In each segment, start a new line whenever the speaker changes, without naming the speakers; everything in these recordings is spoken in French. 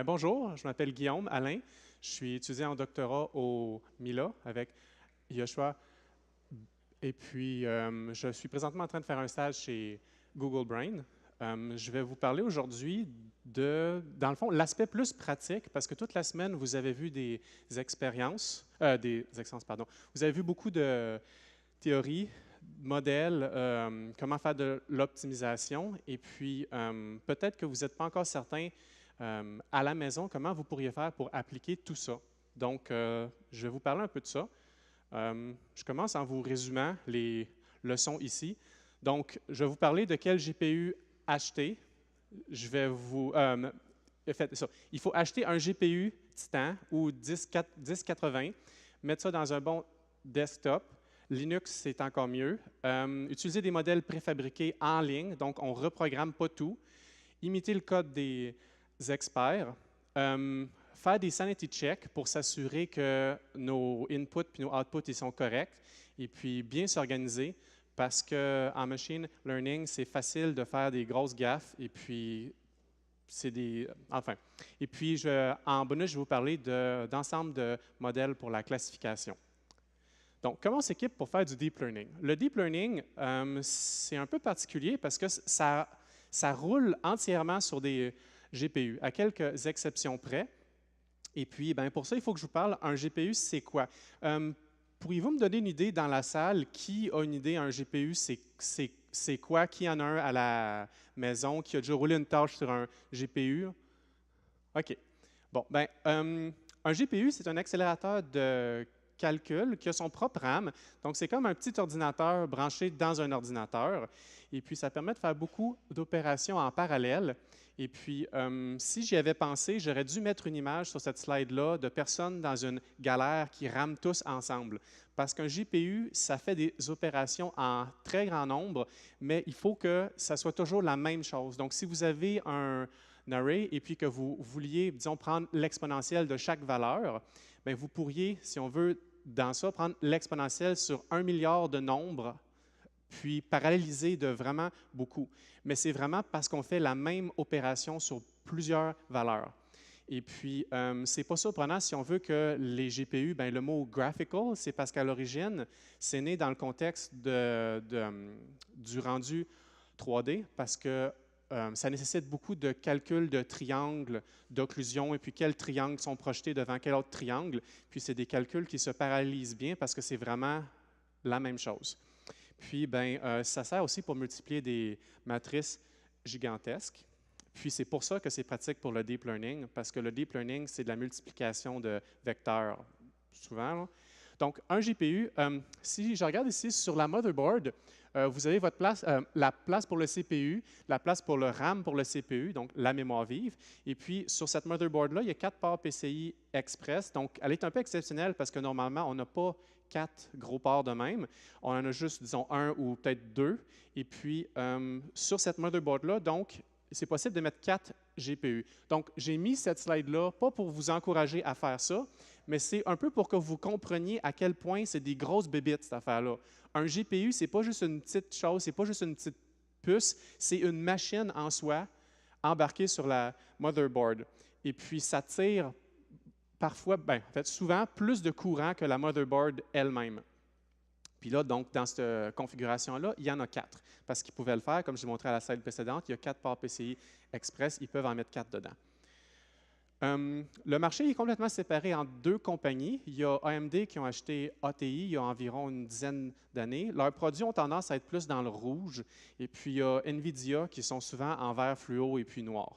Bonjour, je m'appelle Guillaume Alain. Je suis étudiant en doctorat au MILA avec Yoshua. Et puis, je suis présentement en train de faire un stage chez Google Brain. Je vais vous parler aujourd'hui dans le fond, l'aspect plus pratique, parce que toute la semaine, vous avez vu pardon. Vous avez vu beaucoup de théories, modèles, comment faire de l'optimisation. Et puis, peut-être que vous n'êtes pas encore certain à la maison, comment vous pourriez faire pour appliquer tout ça. Donc, je vais vous parler un peu de ça. Je commence en vous résumant les leçons ici. Donc, je vais vous parler de quel GPU acheter. Je vais vous... faites ça. Il faut acheter un GPU Titan ou 1080, mettre ça dans un bon desktop. Linux, c'est encore mieux. Utiliser des modèles préfabriqués en ligne, donc on ne reprogramme pas tout. Imiter le code des experts. Faire des sanity checks pour s'assurer que nos inputs et nos outputs ils sont corrects. Et puis, bien s'organiser parce qu'en machine learning, c'est facile de faire des grosses gaffes. Et puis, c'est des... Enfin. Et puis, en bonus, je vais vous parler d'ensemble de modèles pour la classification. Donc, comment on s'équipe pour faire du deep learning? Le deep learning, c'est un peu particulier parce que ça roule entièrement sur des GPU, à quelques exceptions près. Et puis, ben, pour ça, il faut que je vous parle. Un GPU, c'est quoi? Pourriez-vous me donner une idée dans la salle? Qui a une idée, un GPU, c'est quoi? Qui en a un à la maison? Qui a déjà roulé une tâche sur un GPU? OK. Bon, ben, un GPU, c'est un accélérateur de calcul qui a son propre RAM. Donc, c'est comme un petit ordinateur branché dans un ordinateur. Et puis, ça permet de faire beaucoup d'opérations en parallèle. Et puis, si j'y avais pensé, j'aurais dû mettre une image sur cette slide-là de personnes dans une galère qui rament tous ensemble. Parce qu'un GPU, ça fait des opérations en très grand nombre, mais il faut que ça soit toujours la même chose. Donc, si vous avez un array et puis que vous vouliez, disons, prendre l'exponentielle de chaque valeur, bien, vous pourriez, si on veut, dans ça, prendre l'exponentielle sur 1 milliard de nombres, puis paralléliser de vraiment beaucoup. Mais c'est vraiment parce qu'on fait la même opération sur plusieurs valeurs. Et puis, ce n'est pas surprenant si on veut que les GPU, bien, le mot graphical, c'est parce qu'à l'origine, c'est né dans le contexte du rendu 3D, parce que ça nécessite beaucoup de calculs de triangles, d'occlusion, et puis quels triangles sont projetés devant quel autre triangle. Puis, c'est des calculs qui se paralysent bien parce que c'est vraiment la même chose. Puis, ben, ça sert aussi pour multiplier des matrices gigantesques. Puis, c'est pour ça que c'est pratique pour le deep learning, parce que le deep learning, c'est de la multiplication de vecteurs, souvent. Là. Donc, un GPU, si je regarde ici sur la motherboard, vous avez votre place, la place pour le CPU, la place pour le RAM pour le CPU, donc la mémoire vive. Et puis, sur cette motherboard-là, il y a 4 ports PCI Express. Donc, elle est un peu exceptionnelle parce que normalement, on n'a pas 4 gros ports de même. On en a juste, disons, un ou peut-être 2. Et puis, sur cette motherboard-là, donc, c'est possible de mettre 4 GPU. Donc, j'ai mis cette slide-là, pas pour vous encourager à faire ça, mais c'est un peu pour que vous compreniez à quel point c'est des grosses bébites, cette affaire-là. Un GPU, ce n'est pas juste une petite chose, ce n'est pas juste une petite puce, c'est une machine en soi embarquée sur la motherboard. Et puis, ça tire parfois, ben, en fait, souvent, plus de courant que la motherboard elle-même. Puis là, donc, dans cette configuration-là, il y en a 4. Parce qu'ils pouvaient le faire, comme je l'ai montré à la slide précédente, il y a 4 ports PCI Express, ils peuvent en mettre 4 dedans. Le marché est complètement séparé en 2 compagnies. Il y a AMD qui ont acheté ATI il y a environ une dizaine d'années. Leurs produits ont tendance à être plus dans le rouge. Et puis, il y a NVIDIA qui sont souvent en vert fluo et puis noir.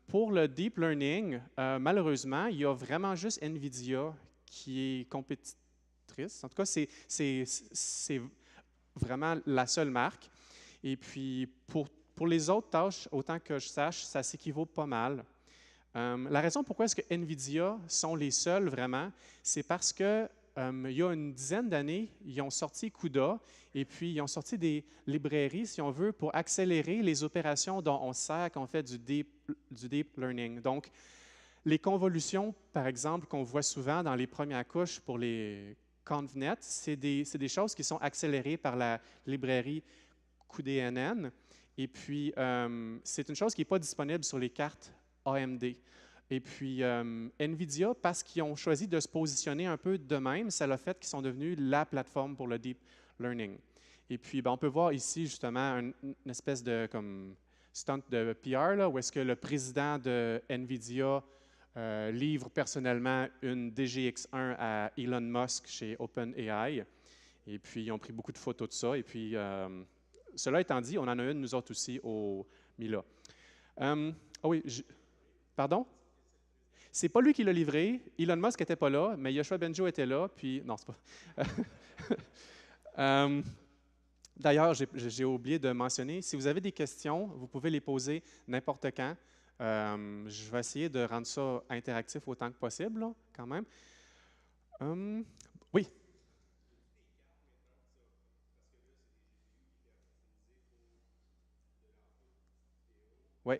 Pour le deep learning, malheureusement, il y a vraiment juste NVIDIA qui est compétitrice. En tout cas, c'est vraiment la seule marque. Et puis, pour les autres tâches, autant que je sache, ça s'équivaut pas mal. La raison pourquoi est-ce que NVIDIA sont les seuls vraiment, c'est parce que il y a une dizaine d'années, ils ont sorti CUDA et puis ils ont sorti des librairies, si on veut, pour accélérer les opérations dont on sert quand on fait du deep learning. Donc, les convolutions, par exemple, qu'on voit souvent dans les premières couches pour les ConvNet, c'est des choses qui sont accélérées par la librairie cuDNN. Et puis, c'est une chose qui n'est pas disponible sur les cartes AMD. Et puis, NVIDIA, parce qu'ils ont choisi de se positionner un peu d'eux-mêmes, ça l'a fait qu'ils sont devenus la plateforme pour le deep learning. Et puis, on peut voir ici justement une espèce de comme stunt de PR, là, où est-ce que le président de NVIDIA livre personnellement une DGX-1 à Elon Musk chez OpenAI. Et puis, ils ont pris beaucoup de photos de ça. Et puis, cela étant dit, on en a une, nous autres aussi, au Mila. Oh oui, pardon? C'est pas lui qui l'a livré. Elon Musk n'était pas là, mais Yoshua Bengio était là. Puis, non, c'est pas. D'ailleurs, j'ai oublié de mentionner, si vous avez des questions, vous pouvez les poser n'importe quand. Je vais essayer de rendre ça interactif autant que possible, là, quand même. Oui. Oui.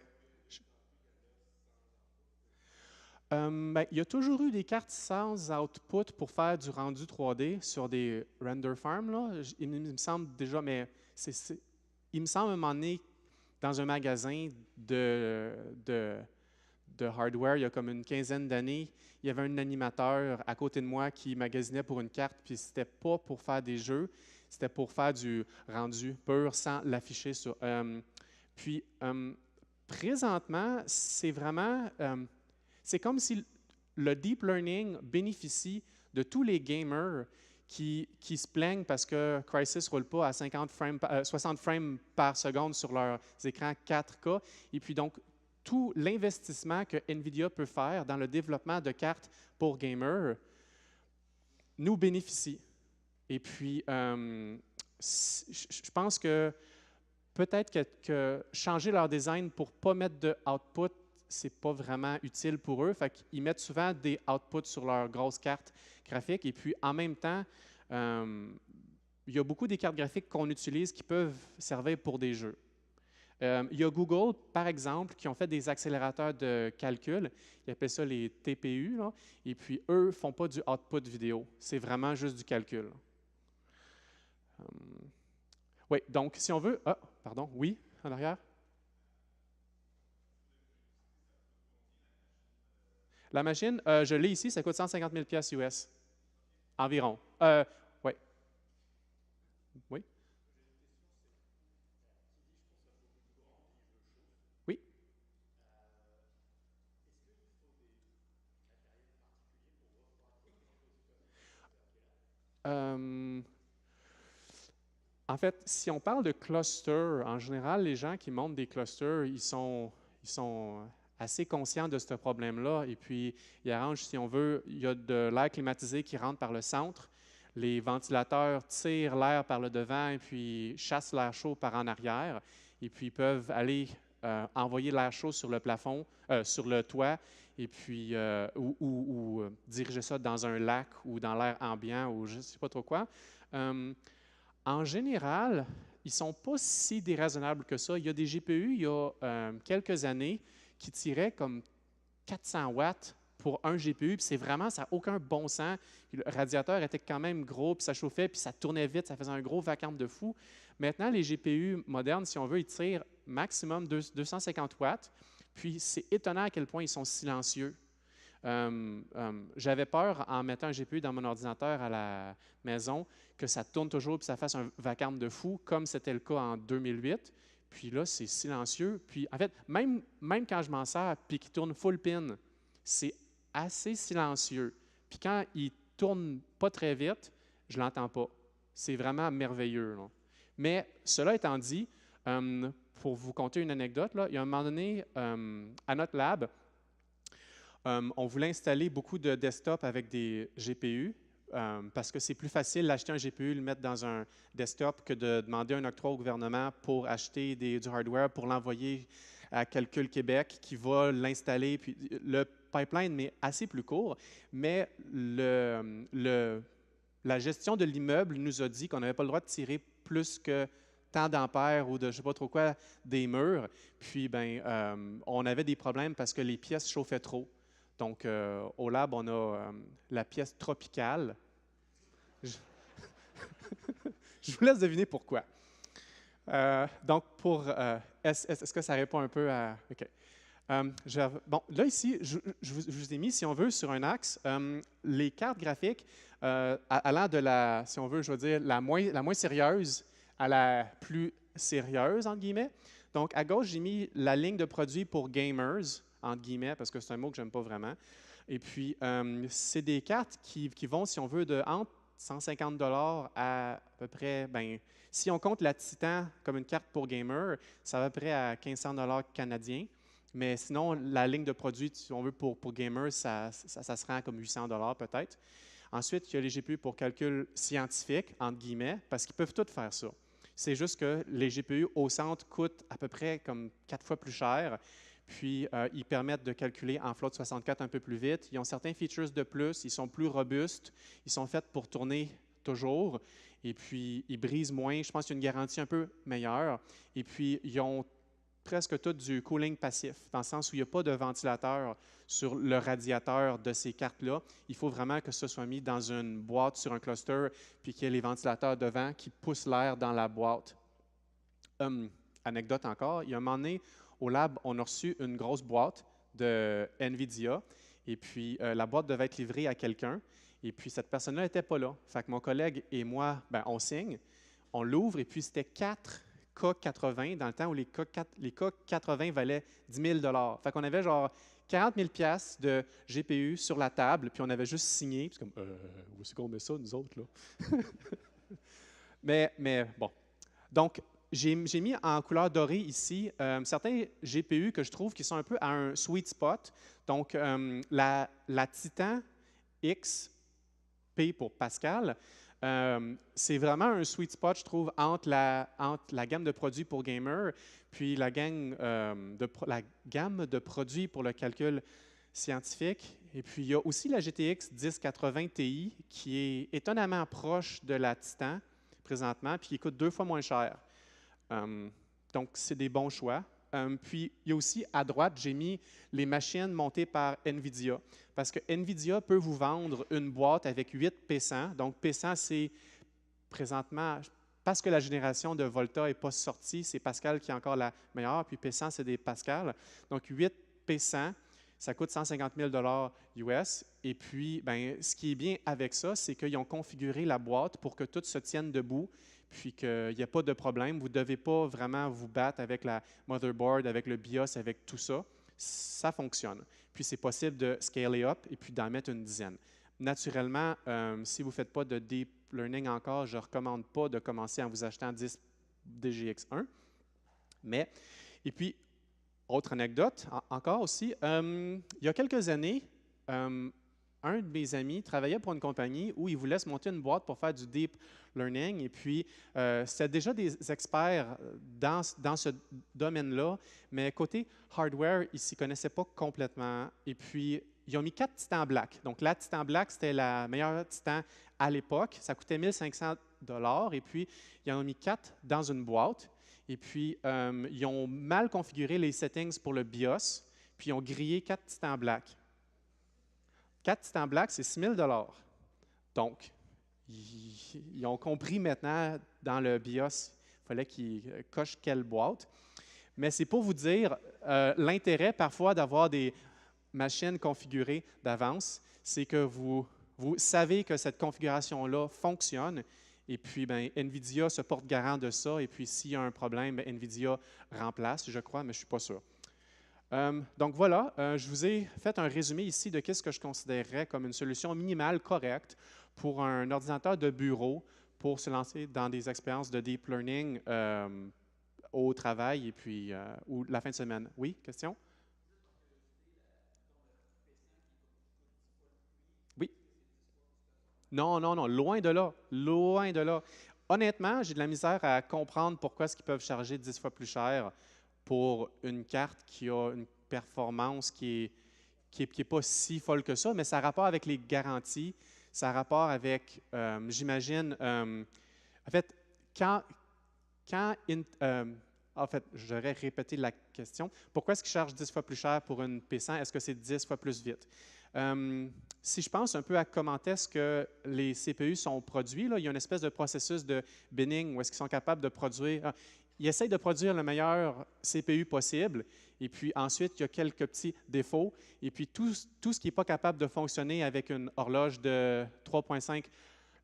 Il y a toujours eu des cartes sans output pour faire du rendu 3D sur des render farms. Là. Il me semble déjà, mais il me semble à un moment donné, dans un magasin de hardware, il y a comme une quinzaine d'années, il y avait un animateur à côté de moi qui magasinait pour une carte, puis c'était pas pour faire des jeux, c'était pour faire du rendu pur sans l'afficher sur. Puis, présentement, c'est vraiment. C'est comme si le deep learning bénéficie de tous les gamers qui se plaignent parce que Crysis ne roule pas à 60 frames par seconde sur leurs écrans 4K. Et puis donc, tout l'investissement que NVIDIA peut faire dans le développement de cartes pour gamers nous bénéficie. Et puis, je pense que peut-être que changer leur design pour ne pas mettre de output, c'est pas vraiment utile pour eux. Fait qu'ils mettent souvent des outputs sur leurs grosses cartes graphiques. Et puis, en même temps, il y a beaucoup des cartes graphiques qu'on utilise qui peuvent servir pour des jeux. Il y a Google, par exemple, qui ont fait des accélérateurs de calcul. Ils appellent ça les TPU. Là, et puis, eux ne font pas du output vidéo. C'est vraiment juste du calcul. Oui, donc, si on veut... Ah, pardon, oui, en arrière? La machine, je l'ai ici, ça coûte 150 000 US environ. Oui. Oui. Oui. Euh, en fait, si on parle de cluster, en général, les gens qui montent des clusters, ils sont assez conscients de ce problème-là. Et puis, ils arrangent, si on veut, il y a de l'air climatisé qui rentre par le centre. Les ventilateurs tirent l'air par le devant et puis chassent l'air chaud par en arrière. Et puis, ils peuvent aller envoyer l'air chaud sur le plafond, sur le toit, et puis ou diriger ça dans un lac ou dans l'air ambiant ou je ne sais pas trop quoi. En général, ils ne sont pas si déraisonnables que ça. Il y a des GPU, il y a quelques années, qui tiraient comme 400 watts pour un GPU, puis c'est vraiment, ça n'a aucun bon sens. Le radiateur était quand même gros, puis ça chauffait, puis ça tournait vite, ça faisait un gros vacarme de fou. Maintenant, les GPU modernes, si on veut, ils tirent maximum 250 watts, puis c'est étonnant à quel point ils sont silencieux. J'avais peur, en mettant un GPU dans mon ordinateur à la maison, que ça tourne toujours et ça fasse un vacarme de fou, comme c'était le cas en 2008. Puis là, c'est silencieux. Puis en fait, même quand je m'en sers puis qu'il tourne full pin, c'est assez silencieux. Puis quand il tourne pas très vite, je l'entends pas. C'est vraiment merveilleux, là. Mais cela étant dit, pour vous conter une anecdote, là, il y a un moment donné, à notre lab, on voulait installer beaucoup de desktops avec des GPU parce que c'est plus facile d'acheter un GPU, le mettre dans un desktop que de demander un octroi au gouvernement pour acheter du hardware, pour l'envoyer à Calcul Québec qui va l'installer. Puis le pipeline est assez plus court, mais la gestion de l'immeuble nous a dit qu'on n'avait pas le droit de tirer plus que tant d'ampères ou de je ne sais pas trop quoi des murs. Puis, on avait des problèmes parce que les pièces chauffaient trop. Donc, au lab, on a la pièce tropicale. Je, je vous laisse deviner pourquoi. Donc, est-ce que ça répond un peu à... OK. Bon, là, ici, je vous ai mis, si on veut, sur un axe, les cartes graphiques allant de la, si on veut, je veux dire, la moins sérieuse à la plus sérieuse, entre guillemets. Donc, à gauche, j'ai mis la ligne de produits pour gamers, entre guillemets, parce que c'est un mot que j'aime pas vraiment. Et puis, c'est des cartes qui vont, si on veut, de entre 150 $ à peu près, ben, si on compte la Titan comme une carte pour gamer, ça va à peu près à 1500 $ canadiens. Mais sinon, la ligne de produits, si on veut, pour gamers, ça se rend comme 800 $ peut-être. Ensuite, il y a les GPU pour calcul scientifique, entre guillemets, parce qu'ils peuvent tous faire ça. C'est juste que les GPU au centre coûtent à peu près comme 4 fois plus cher. Puis, ils permettent de calculer en flotte 64 un peu plus vite. Ils ont certains features de plus. Ils sont plus robustes. Ils sont faits pour tourner toujours. Et puis, ils brisent moins. Je pense qu'il y a une garantie un peu meilleure. Et puis, ils ont presque tout du cooling passif, dans le sens où il n'y a pas de ventilateur sur le radiateur de ces cartes-là. Il faut vraiment que ce soit mis dans une boîte sur un cluster, puis qu'il y ait les ventilateurs devant qui poussent l'air dans la boîte. Anecdote encore, il y a un moment donné, au lab, on a reçu une grosse boîte de NVIDIA, et puis la boîte devait être livrée à quelqu'un, et puis cette personne-là n'était pas là. Fait que mon collègue et moi, ben, on signe, on l'ouvre, et puis c'était 4 K80 dans le temps où les K80 valaient 10 000 $. Fait qu'on avait genre 40 000 $ de GPU sur la table, puis on avait juste signé. C'est comme, où est-ce qu'on met ça, nous autres, là? mais bon. Donc, j'ai mis en couleur dorée ici certains GPU que je trouve qui sont un peu à un sweet spot. Donc, la Titan X, P pour Pascal, c'est vraiment un sweet spot, je trouve, entre la gamme de produits pour gamer puis la gamme de produits pour le calcul scientifique. Et puis, il y a aussi la GTX 1080 Ti qui est étonnamment proche de la Titan présentement puis qui coûte 2 fois moins cher. Donc, c'est des bons choix. Puis, il y a aussi à droite, j'ai mis les machines montées par NVIDIA. Parce que NVIDIA peut vous vendre une boîte avec 8 P100. Donc, P100, c'est présentement, parce que la génération de Volta n'est pas sortie, c'est Pascal qui est encore la meilleure. Puis P100, c'est des Pascal. Donc, 8 P100, ça coûte 150 000 $ US. Et puis, ben, ce qui est bien avec ça, c'est qu'ils ont configuré la boîte pour que tout se tienne debout, puis qu'il n'y a pas de problème. Vous ne devez pas vraiment vous battre avec la motherboard, avec le BIOS, avec tout ça. Ça fonctionne. Puis, c'est possible de scaler up et puis d'en mettre une dizaine. Naturellement, si vous ne faites pas de deep learning encore, je ne recommande pas de commencer en vous achetant 10 DGX1. Mais, et puis, autre anecdote, encore aussi, il y a quelques années, un de mes amis travaillait pour une compagnie où il voulait se monter une boîte pour faire du deep learning. Et puis, c'était déjà des experts dans ce domaine-là, mais côté hardware, ils ne s'y connaissaient pas complètement. Et puis, ils ont mis 4 Titans Black. Donc, la Titan Black, c'était la meilleure Titan à l'époque. Ça coûtait 1 500 $. Et puis, ils en ont mis 4 dans une boîte. Et puis, ils ont mal configuré les settings pour le BIOS. Puis, ils ont grillé 4 Titans Black. 4 Titans Black, c'est 6 000 $. Donc, ils ont compris maintenant dans le BIOS, il fallait qu'ils cochent quelle boîte. Mais c'est pour vous dire l'intérêt parfois d'avoir des machines configurées d'avance, c'est que vous savez que cette configuration-là fonctionne. Et puis, ben, NVIDIA se porte garant de ça. Et puis, s'il y a un problème, ben, NVIDIA remplace, je crois, mais je ne suis pas sûr. Donc voilà, je vous ai fait un résumé ici de ce que je considérerais comme une solution minimale correcte pour un ordinateur de bureau pour se lancer dans des expériences de deep learning au travail et puis ou la fin de semaine. Oui, question? Oui. Non, non, non, loin de là, loin de là. Honnêtement, j'ai de la misère à comprendre pourquoi est-ce qu'ils peuvent charger 10 fois plus cher pour une carte qui a une performance qui est pas si folle que ça, mais ça a rapport avec les garanties, ça a rapport avec, j'imagine, en fait, en fait, j'aurais répété la question. Pourquoi est-ce qu'ils chargent 10 fois plus cher pour une P100? Est-ce que c'est 10 fois plus vite? Si je pense un peu à comment est-ce que les CPU sont produits, là, il y a une espèce de processus de binning où est-ce qu'ils sont capables de produire. il essaye de produire le meilleur CPU possible, et puis ensuite, il y a quelques petits défauts, et puis tout ce qui n'est pas capable de fonctionner avec une horloge de 3,5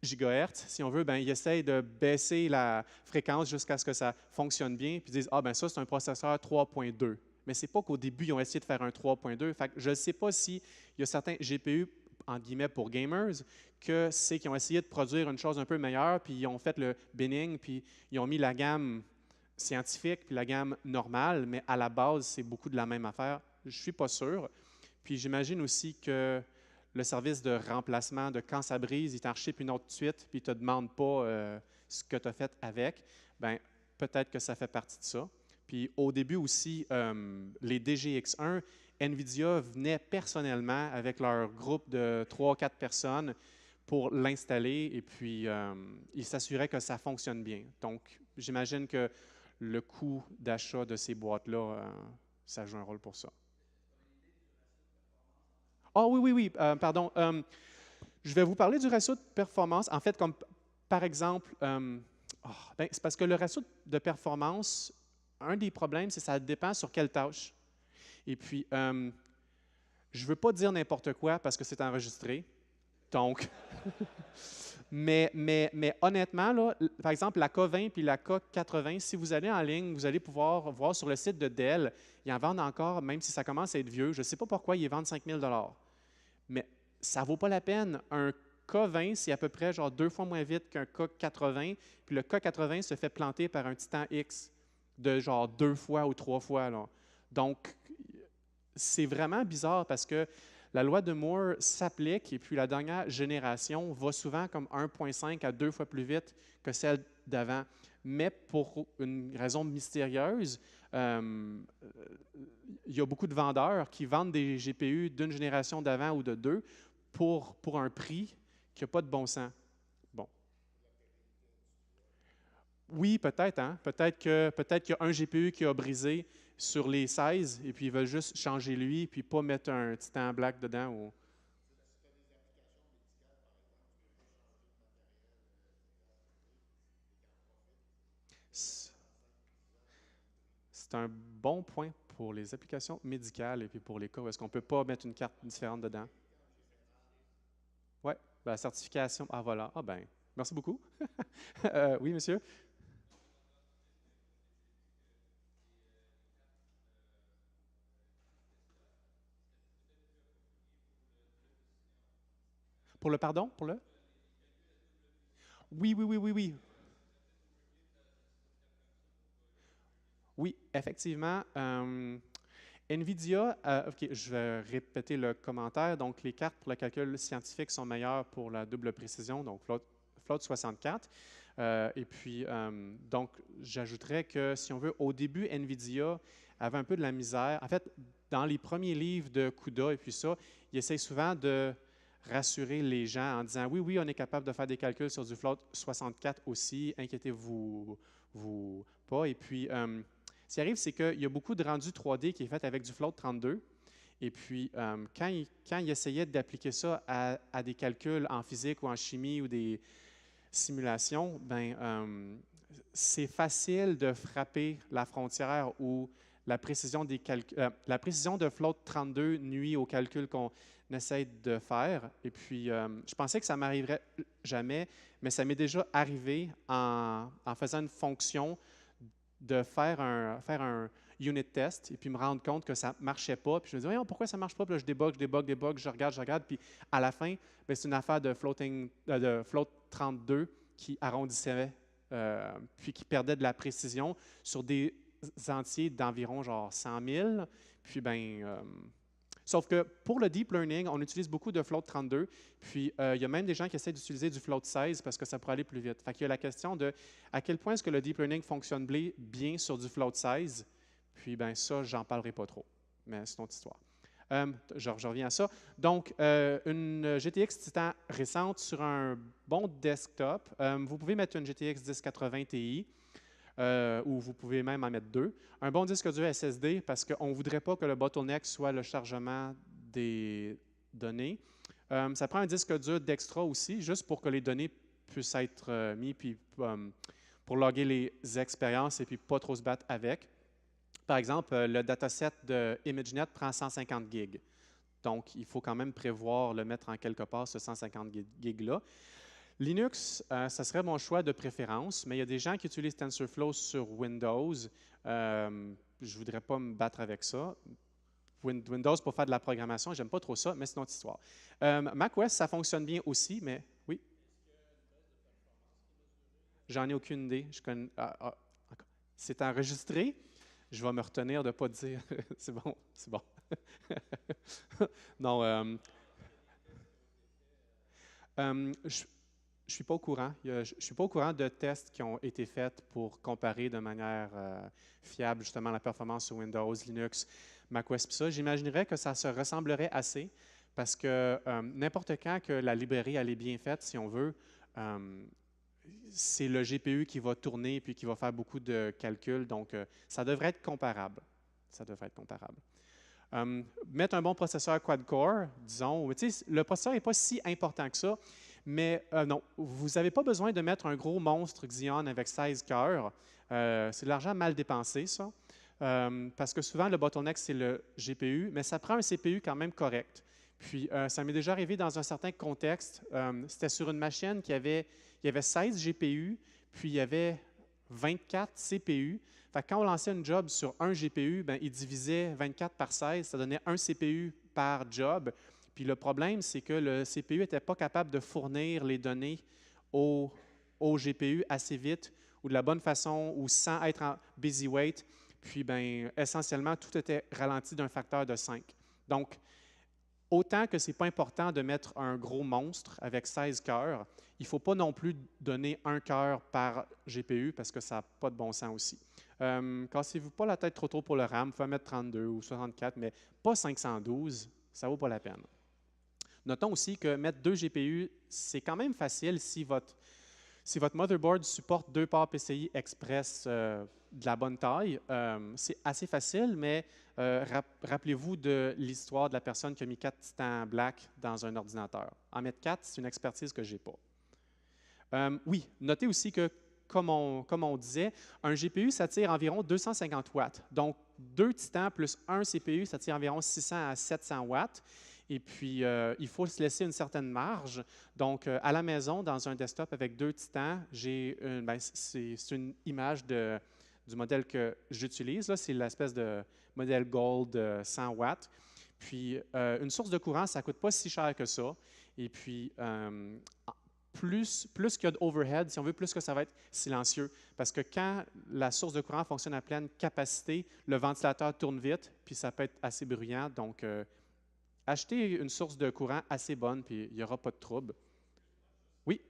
GHz, si on veut, ben, il essaye de baisser la fréquence jusqu'à ce que ça fonctionne bien, puis ils disent, ah ben ça, c'est un processeur 3,2. Mais ce n'est pas qu'au début, ils ont essayé de faire un 3,2. Fait que je ne sais pas s'il y a certains GPU, entre guillemets, pour gamers, que c'est qu'ils ont essayé de produire une chose un peu meilleure, puis ils ont fait le binning, puis ils ont mis la gamme scientifique, puis la gamme normale, mais à la base, c'est beaucoup de la même affaire. Je ne suis pas sûr. Puis j'imagine aussi que le service de remplacement, de quand ça brise, il t'en ship une autre suite, puis il ne te demande pas ce que tu as fait avec. Bien, peut-être que ça fait partie de ça. Puis au début aussi, les DGX1, NVIDIA venait personnellement avec leur groupe de 3-4 personnes pour l'installer et puis ils s'assuraient que ça fonctionne bien. Donc, j'imagine que le coût d'achat de ces boîtes-là, ça joue un rôle pour ça. Ah oui, oui, oui, pardon. Je vais vous parler du ratio de performance. En fait, comme par exemple, ben, c'est parce que le ratio de performance, un des problèmes, c'est que ça dépend sur quelle tâche. Et puis, je ne veux pas dire n'importe quoi parce que c'est enregistré. Donc, mais honnêtement, là, par exemple, la K20 puis la K80, si vous allez en ligne, vous allez pouvoir voir sur le site de Dell, ils en vendent encore, même si ça commence à être vieux. Je ne sais pas pourquoi ils vendent 5 000 $. Mais ça ne vaut pas la peine. Un K20, c'est à peu près genre 2 fois moins vite qu'un K80, puis le K80 se fait planter par un Titan X de genre 2 fois ou 3 fois. Là. Donc, c'est vraiment bizarre parce que la loi de Moore s'applique et puis la dernière génération va souvent comme 1,5 à 2 fois plus vite que celle d'avant. Mais pour une raison mystérieuse, il y a beaucoup de vendeurs qui vendent des GPU d'une génération d'avant ou de deux pour un prix qui n'a pas de bon sens. Bon. Oui, peut-être. Hein? Peut-être qu'il y a un GPU qui a brisé sur les 16 et puis ils veulent juste changer lui puis pas mettre un Titan Black dedans. Ou... C'est un bon point pour les applications médicales et puis pour les cas où est-ce qu'on ne peut pas mettre une carte différente dedans. Oui, la certification. Ah voilà. Ah ben, merci beaucoup. Oui, monsieur. Pour le pardon? Pour le? Oui, oui, oui, oui, oui. Oui, effectivement. NVIDIA, OK, je vais répéter le commentaire. Donc, les cartes pour le calcul scientifique sont meilleures pour la double précision, donc Float 64. Et puis, donc, j'ajouterais que si on veut, au début, NVIDIA avait un peu de la misère. En fait, dans les premiers livres de CUDA et puis ça, ils essayent souvent de rassurer les gens en disant oui, oui, on est capable de faire des calculs sur du Float 64 aussi, inquiétez-vous vous pas. Et puis, ce qui arrive, c'est qu'il y a beaucoup de rendu 3D qui est fait avec du Float 32. Et puis, quand il essayait d'appliquer ça à des calculs en physique ou en chimie ou des simulations, ben, c'est facile de frapper la frontière où la précision de Float 32 nuit au calcul qu'on essaie de faire. Et puis, je pensais que ça m'arriverait jamais, mais ça m'est déjà arrivé en faisant une fonction de faire un unit test et puis me rendre compte que ça ne marchait pas. Puis je me dis, voyons, pourquoi ça ne marche pas? Puis là, je débug, je regarde. Puis à la fin, ben, c'est une affaire de float 32 qui arrondissait, puis qui perdait de la précision sur des entiers d'environ genre 100 000. Puis, ben, sauf que pour le deep learning, on utilise beaucoup de float 32, puis il y a même des gens qui essaient d'utiliser du float 16 parce que ça pourrait aller plus vite. Fait qu'il y a la question de à quel point est-ce que le deep learning fonctionne bien sur du float 16, puis ben ça, j'en parlerai pas trop, mais c'est une autre histoire. Je reviens à ça. Donc, une GTX Titan récente sur un bon desktop. Vous pouvez mettre une GTX 1080 Ti, ou vous pouvez même en mettre deux. Un bon disque dur SSD parce qu'on ne voudrait pas que le bottleneck soit le chargement des données. Ça prend un disque dur d'extra aussi, juste pour que les données puissent être mises puis pour loguer les expériences et puis pas trop se battre avec. Par exemple, le dataset de ImageNet prend 150 gigs. Donc, il faut quand même prévoir le mettre en quelque part, ce 150 gigs-là. Linux, ça serait mon choix de préférence, mais il y a des gens qui utilisent TensorFlow sur Windows. Je ne voudrais pas me battre avec ça. Windows pour faire de la programmation, j'aime pas trop ça, mais c'est une autre histoire. macOS, ça fonctionne bien aussi, mais oui. J'en ai aucune idée. C'est enregistré. Je vais me retenir de ne pas dire. C'est bon, c'est bon. Non, je ne suis pas au courant. Je suis pas au courant de tests qui ont été faits pour comparer de manière fiable justement la performance sur Windows, Linux, macOS. Puis ça, j'imaginerais que ça se ressemblerait assez parce que n'importe quand que la librairie elle est bien faite, si on veut, c'est le GPU qui va tourner puis qui va faire beaucoup de calculs. Donc, ça devrait être comparable. Ça devrait être comparable. Mettre un bon processeur quad-core, disons, le processeur n'est pas si important que ça, mais non, vous n'avez pas besoin de mettre un gros monstre Xeon avec 16 cœurs. C'est de l'argent mal dépensé, ça, parce que souvent, le bottleneck, c'est le GPU, mais ça prend un CPU quand même correct. Puis, ça m'est déjà arrivé dans un certain contexte. C'était sur une machine il y avait 16 GPU, puis il y avait 24 CPU. Fait que quand on lançait une job sur un GPU, ben, il divisait 24 par 16, ça donnait un CPU par job. Puis le problème, c'est que le CPU n'était pas capable de fournir les données au GPU assez vite ou de la bonne façon ou sans être en busy wait. Puis, ben, essentiellement, tout était ralenti d'un facteur de 5. Donc, autant que ce n'est pas important de mettre un gros monstre avec 16 cœurs, il ne faut pas non plus donner un cœur par GPU parce que ça n'a pas de bon sens aussi. Cassez-vous pas la tête trop tôt pour le RAM, vous pouvez mettre 32 ou 64, mais pas 512, ça ne vaut pas la peine. Notons aussi que mettre 2 GPU, c'est quand même facile si votre motherboard supporte 2 ports PCI Express de la bonne taille. C'est assez facile, mais rappelez-vous de l'histoire de la personne qui a mis 4 titans black dans un ordinateur. En mettre 4, c'est une expertise que je n'ai pas. Oui, notez aussi que, comme on disait, un GPU, ça tire environ 250 watts. Donc, 2 titans plus un CPU, ça tire environ 600 à 700 watts. Et puis, il faut se laisser une certaine marge. Donc, à la maison, dans un desktop avec 2 titans, c'est une image du modèle que j'utilise. C'est l'espèce de modèle Gold 100 watts. Puis, une source de courant, ça ne coûte pas si cher que ça. Et puis, plus qu'il y a d'overhead, si on veut, plus que ça va être silencieux. Parce que quand la source de courant fonctionne à pleine capacité, le ventilateur tourne vite, puis ça peut être assez bruyant. Donc, achetez une source de courant assez bonne, puis il n'y aura pas de trouble. Oui?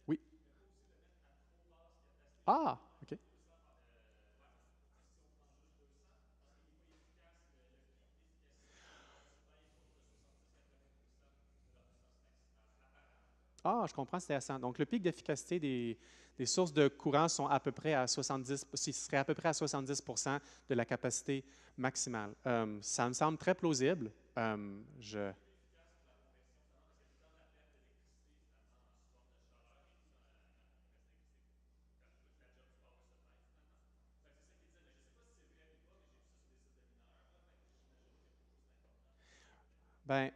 Oui. Ah, OK. Ah, je comprends, c'est intéressant. Donc, le pic d'efficacité des sources de courant sont à peu près à 70, serait à peu près à 70 de la capacité maximale. Ça me semble très plausible. Je Ben,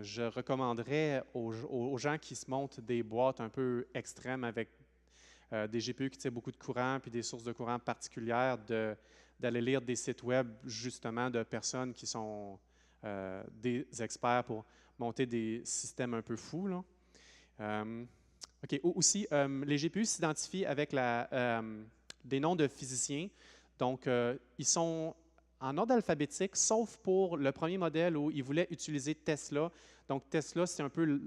je recommanderais aux gens qui se montent des boîtes un peu extrêmes avec des GPU qui tirent beaucoup de courant puis des sources de courant particulières d'aller lire des sites web justement de personnes qui sont des experts pour monter des systèmes un peu fous, là. OK. Aussi, les GPU s'identifient avec des noms de physiciens. Donc, ils sont en ordre alphabétique, sauf pour le premier modèle où ils voulaient utiliser Tesla. Donc, Tesla, c'est un peu...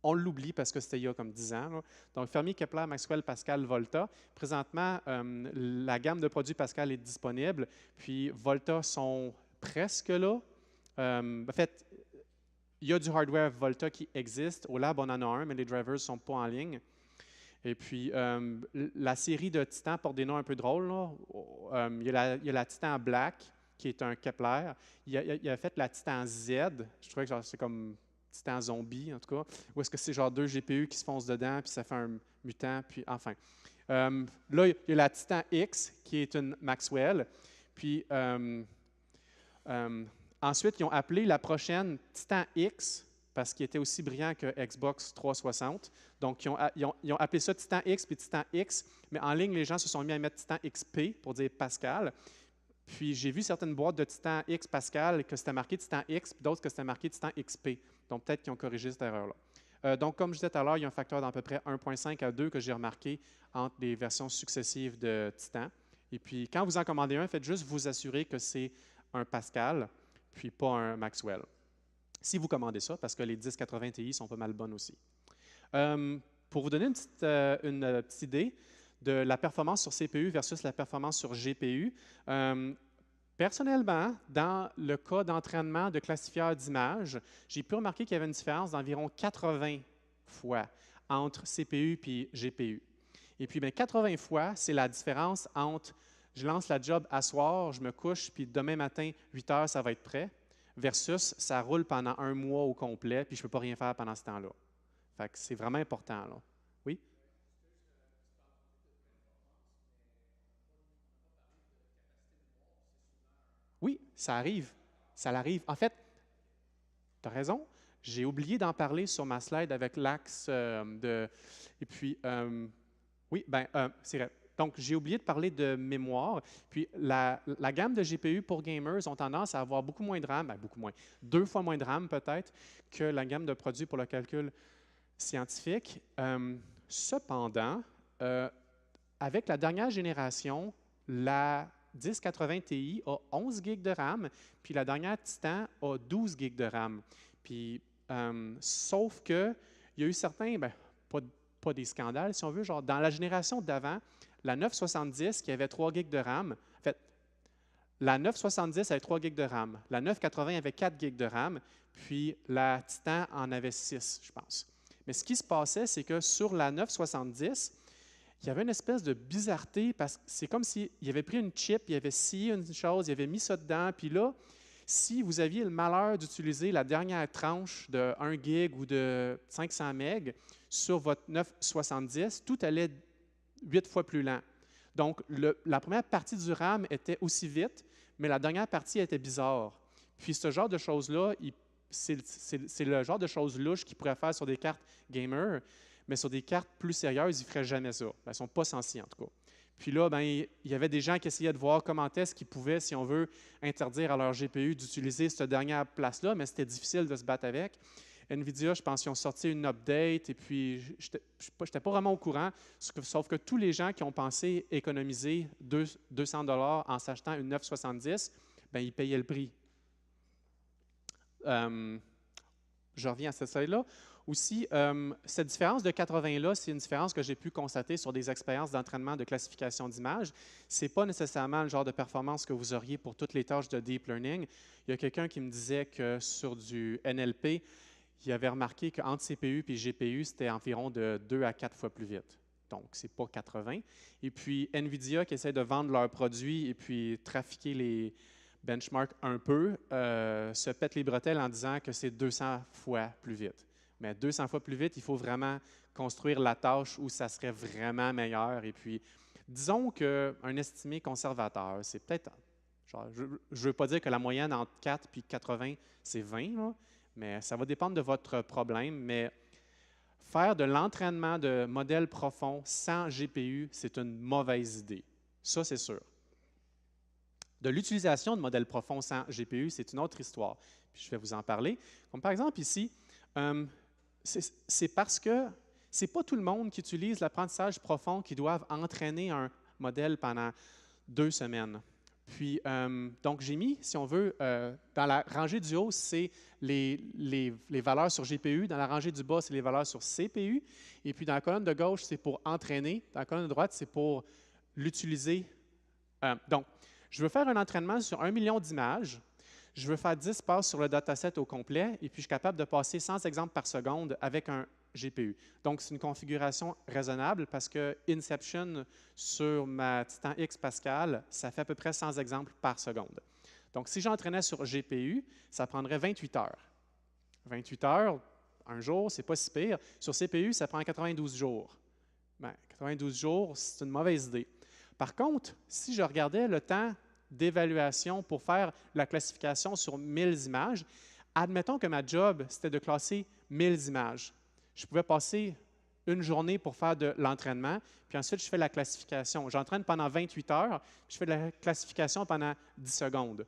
On l'oublie parce que c'était il y a comme 10 ans, là. Donc, Fermi, Kepler, Maxwell, Pascal, Volta. Présentement, la gamme de produits Pascal est disponible, puis Volta sont presque là. En fait, il y a du hardware Volta qui existe. Au lab, on en a un, mais les drivers ne sont pas en ligne. Et puis, la série de Titan porte des noms un peu drôles, là. Il y a la Titan Black, qui est un Kepler. Il a fait la Titan Z. Je trouvais que c'est comme Titan zombie, en tout cas. Ou est-ce que c'est genre 2 GPU qui se foncent dedans, puis ça fait un mutant, puis enfin. Là, il y a la Titan X, qui est une Maxwell. Puis ensuite, ils ont appelé la prochaine Titan X, parce qu'il était aussi brillant que Xbox 360. Donc, ils ont appelé ça Titan X puis Titan X, mais en ligne, les gens se sont mis à mettre Titan XP pour dire Pascal. Puis, j'ai vu certaines boîtes de Titan X Pascal que c'était marqué Titan X, puis d'autres que c'était marqué Titan XP. Donc, peut-être qu'ils ont corrigé cette erreur-là. Donc, comme je disais tout à l'heure, il y a un facteur d'à peu près 1,5 à 2 que j'ai remarqué entre les versions successives de Titan. Et puis, quand vous en commandez un, faites juste vous assurer que c'est un Pascal, puis pas un Maxwell. Si vous commandez ça, parce que les 1080 Ti sont pas mal bonnes aussi. Pour vous donner une petite idée de la performance sur CPU versus la performance sur GPU, personnellement, dans le cas d'entraînement de classifieurs d'images, j'ai pu remarquer qu'il y avait une différence d'environ 80 fois entre CPU et GPU. Et puis, 80 fois, c'est la différence entre je lance la job à soir, je me couche, puis demain matin, 8 heures, ça va être prêt, versus ça roule pendant un mois au complet, puis je ne peux pas rien faire pendant ce temps-là. Fait que c'est vraiment important, là. Oui? Oui, ça arrive. Ça l'arrive. En fait, tu as raison. J'ai oublié d'en parler sur ma slide avec l'axe de. Et puis, oui, c'est vrai. Donc, j'ai oublié de parler de mémoire. Puis, la gamme de GPU pour gamers ont tendance à avoir beaucoup moins de RAM, beaucoup moins, 2 fois moins de RAM peut-être, que la gamme de produits pour le calcul scientifique. Cependant, avec la dernière génération, la 1080 Ti a 11 GB de RAM, puis la dernière Titan a 12 GB de RAM. Puis, sauf que il y a eu certains, pas des scandales si on veut, genre dans la génération d'avant, la 970 qui avait 3 GB de RAM, en fait, la 970 avait 3 GB de RAM, la 980 avait 4 GB de RAM, puis la Titan en avait 6, je pense. Mais ce qui se passait, c'est que sur la 970, il y avait une espèce de bizarreté parce que c'est comme s'il avait pris une chip, il avait scié une chose, il avait mis ça dedans, puis là, si vous aviez le malheur d'utiliser la dernière tranche de 1 gig ou de 500 MB sur votre 970, tout allait 8 fois plus lent. Donc, la première partie du RAM était aussi vite, mais la dernière partie était bizarre. Puis ce genre de choses-là, c'est le genre de choses louches qu'ils pourraient faire sur des cartes gamer, mais sur des cartes plus sérieuses, ils ne feraient jamais ça. Ils ne sont pas censés, en tout cas. Puis là, il y avait des gens qui essayaient de voir comment est-ce qu'ils pouvaient, si on veut, interdire à leur GPU d'utiliser cette dernière place-là, mais c'était difficile de se battre avec. NVIDIA, je pense qu'ils ont sorti une update et puis je n'étais pas vraiment au courant, sauf que tous les gens qui ont pensé économiser 200 $ en s'achetant une 970, ils payaient le prix. Je reviens à cette slide-là. Aussi, cette différence de 80-là, c'est une différence que j'ai pu constater sur des expériences d'entraînement de classification d'images. Ce n'est pas nécessairement le genre de performance que vous auriez pour toutes les tâches de deep learning. Il y a quelqu'un qui me disait que sur du NLP, il avait remarqué qu'entre CPU et GPU, c'était environ de 2 à 4 fois plus vite. Donc, ce n'est pas 80. Et puis, NVIDIA qui essaie de vendre leurs produits et puis trafiquer les benchmarks un peu, se pète les bretelles en disant que c'est 200 fois plus vite. Mais 200 fois plus vite, il faut vraiment construire la tâche où ça serait vraiment meilleur. Et puis, disons qu'un estimé conservateur, c'est peut-être, genre, je ne veux pas dire que la moyenne entre 4 et 80, c'est 20, là, mais ça va dépendre de votre problème. Mais faire de l'entraînement de modèles profonds sans GPU, c'est une mauvaise idée. Ça, c'est sûr. De l'utilisation de modèles profonds sans GPU, c'est une autre histoire. Puis je vais vous en parler. Comme par exemple ici, c'est parce que ce n'est pas tout le monde qui utilise l'apprentissage profond qui doivent entraîner un modèle pendant 2 semaines. Puis, donc, j'ai mis, si on veut, dans la rangée du haut, c'est les valeurs sur GPU. Dans la rangée du bas, c'est les valeurs sur CPU. Et puis, dans la colonne de gauche, c'est pour entraîner. Dans la colonne de droite, c'est pour l'utiliser. Donc, je veux faire un entraînement sur 1 million d'images. Je veux faire 10 passes sur le dataset au complet. Et puis, je suis capable de passer 100 exemples par seconde avec un GPU. Donc, c'est une configuration raisonnable parce que Inception sur ma Titan X Pascal, ça fait à peu près 100 exemples par seconde. Donc, si j'entraînais sur GPU, ça prendrait 28 heures. 28 heures, un jour, c'est pas si pire. Sur CPU, ça prend 92 jours. Bien, 92 jours, c'est une mauvaise idée. Par contre, si je regardais le temps d'évaluation pour faire la classification sur 1000 images, admettons que ma job, c'était de classer 1000 images. Je pouvais passer une journée pour faire de l'entraînement, puis ensuite, je fais la classification. J'entraîne pendant 28 heures, puis je fais de la classification pendant 10 secondes.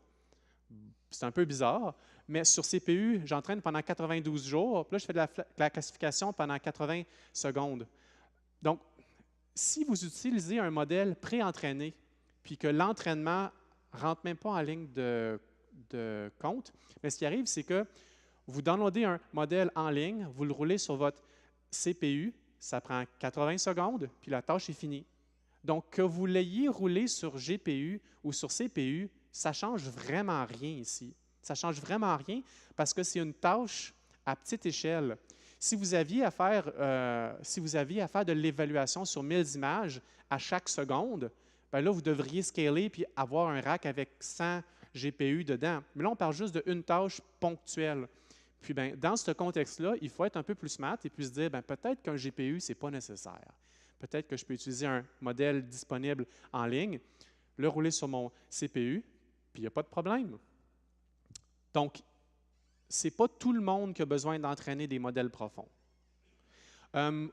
C'est un peu bizarre, mais sur CPU, j'entraîne pendant 92 jours, puis là, je fais de la classification pendant 80 secondes. Donc, si vous utilisez un modèle pré-entraîné, puis que l'entraînement ne rentre même pas en ligne de compte, mais ce qui arrive, c'est que vous downloadez un modèle en ligne, vous le roulez sur votre CPU, ça prend 80 secondes, puis la tâche est finie. Donc, que vous l'ayez roulé sur GPU ou sur CPU, ça ne change vraiment rien ici. Ça ne change vraiment rien parce que c'est une tâche à petite échelle. Si vous aviez à faire de l'évaluation sur 1000 images à chaque seconde, bien là, vous devriez scaler puis avoir un rack avec 100 GPU dedans. Mais là, on parle juste d'une tâche ponctuelle. Puis, bien, dans ce contexte-là, il faut être un peu plus smart et puis se dire, bien, peut-être qu'un GPU, ce n'est pas nécessaire. Peut-être que je peux utiliser un modèle disponible en ligne, le rouler sur mon CPU, puis il n'y a pas de problème. Donc, ce n'est pas tout le monde qui a besoin d'entraîner des modèles profonds.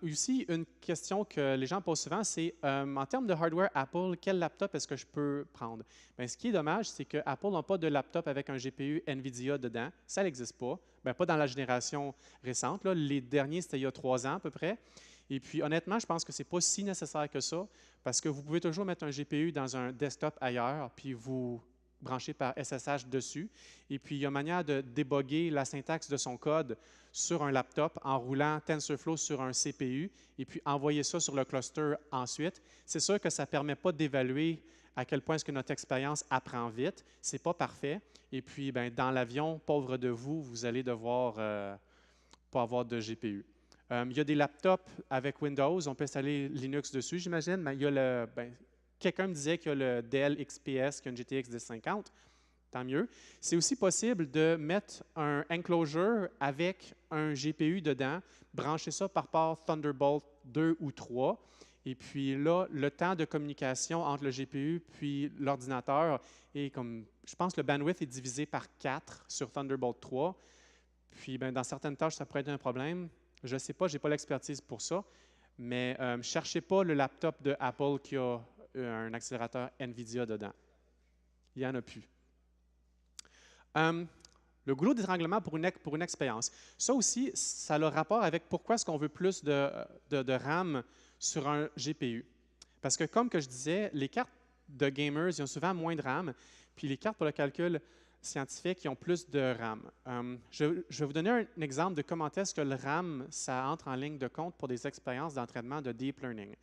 Aussi, une question que les gens posent souvent, c'est en termes de hardware Apple, quel laptop est-ce que je peux prendre? Bien, ce qui est dommage, c'est que Apple n'a pas de laptop avec un GPU NVIDIA dedans. Ça n'existe pas. Bien, pas dans la génération récente. Là. Les derniers, c'était il y a 3 ans à peu près. Et puis, honnêtement, je pense que ce n'est pas si nécessaire que ça, parce que vous pouvez toujours mettre un GPU dans un desktop ailleurs, puis vous brancher par SSH dessus. Et puis, il y a manière de débugger la syntaxe de son code sur un laptop en roulant TensorFlow sur un CPU et puis envoyer ça sur le cluster ensuite. C'est sûr que ça ne permet pas d'évaluer à quel point est-ce que notre expérience apprend vite. Ce n'est pas parfait. Et puis, bien, dans l'avion, pauvre de vous, vous allez devoir pas avoir de GPU. Il y a des laptops avec Windows. On peut installer Linux dessus, j'imagine. Mais il y a le... quelqu'un me disait qu'il y a le Dell XPS, qui a une GTX 1050, tant mieux. C'est aussi possible de mettre un enclosure avec un GPU dedans, brancher ça par port Thunderbolt 2 ou 3, et puis là, le temps de communication entre le GPU puis l'ordinateur est comme, je pense que le bandwidth est divisé par 4 sur Thunderbolt 3, puis bien, dans certaines tâches, ça pourrait être un problème. Je ne sais pas, je n'ai pas l'expertise pour ça, mais ne cherchez pas le laptop de Apple qui a un accélérateur NVIDIA dedans. Il n'y en a plus. Le goulot d'étranglement pour une expérience. Ça aussi, ça a le rapport avec pourquoi est-ce qu'on veut plus de RAM sur un GPU. Parce que comme que je disais, les cartes de gamers, ils ont souvent moins de RAM, puis les cartes pour le calcul scientifique, ils ont plus de RAM. Je vais vous donner un exemple de comment est-ce que le RAM, ça entre en ligne de compte pour des expériences d'entraînement de deep learning.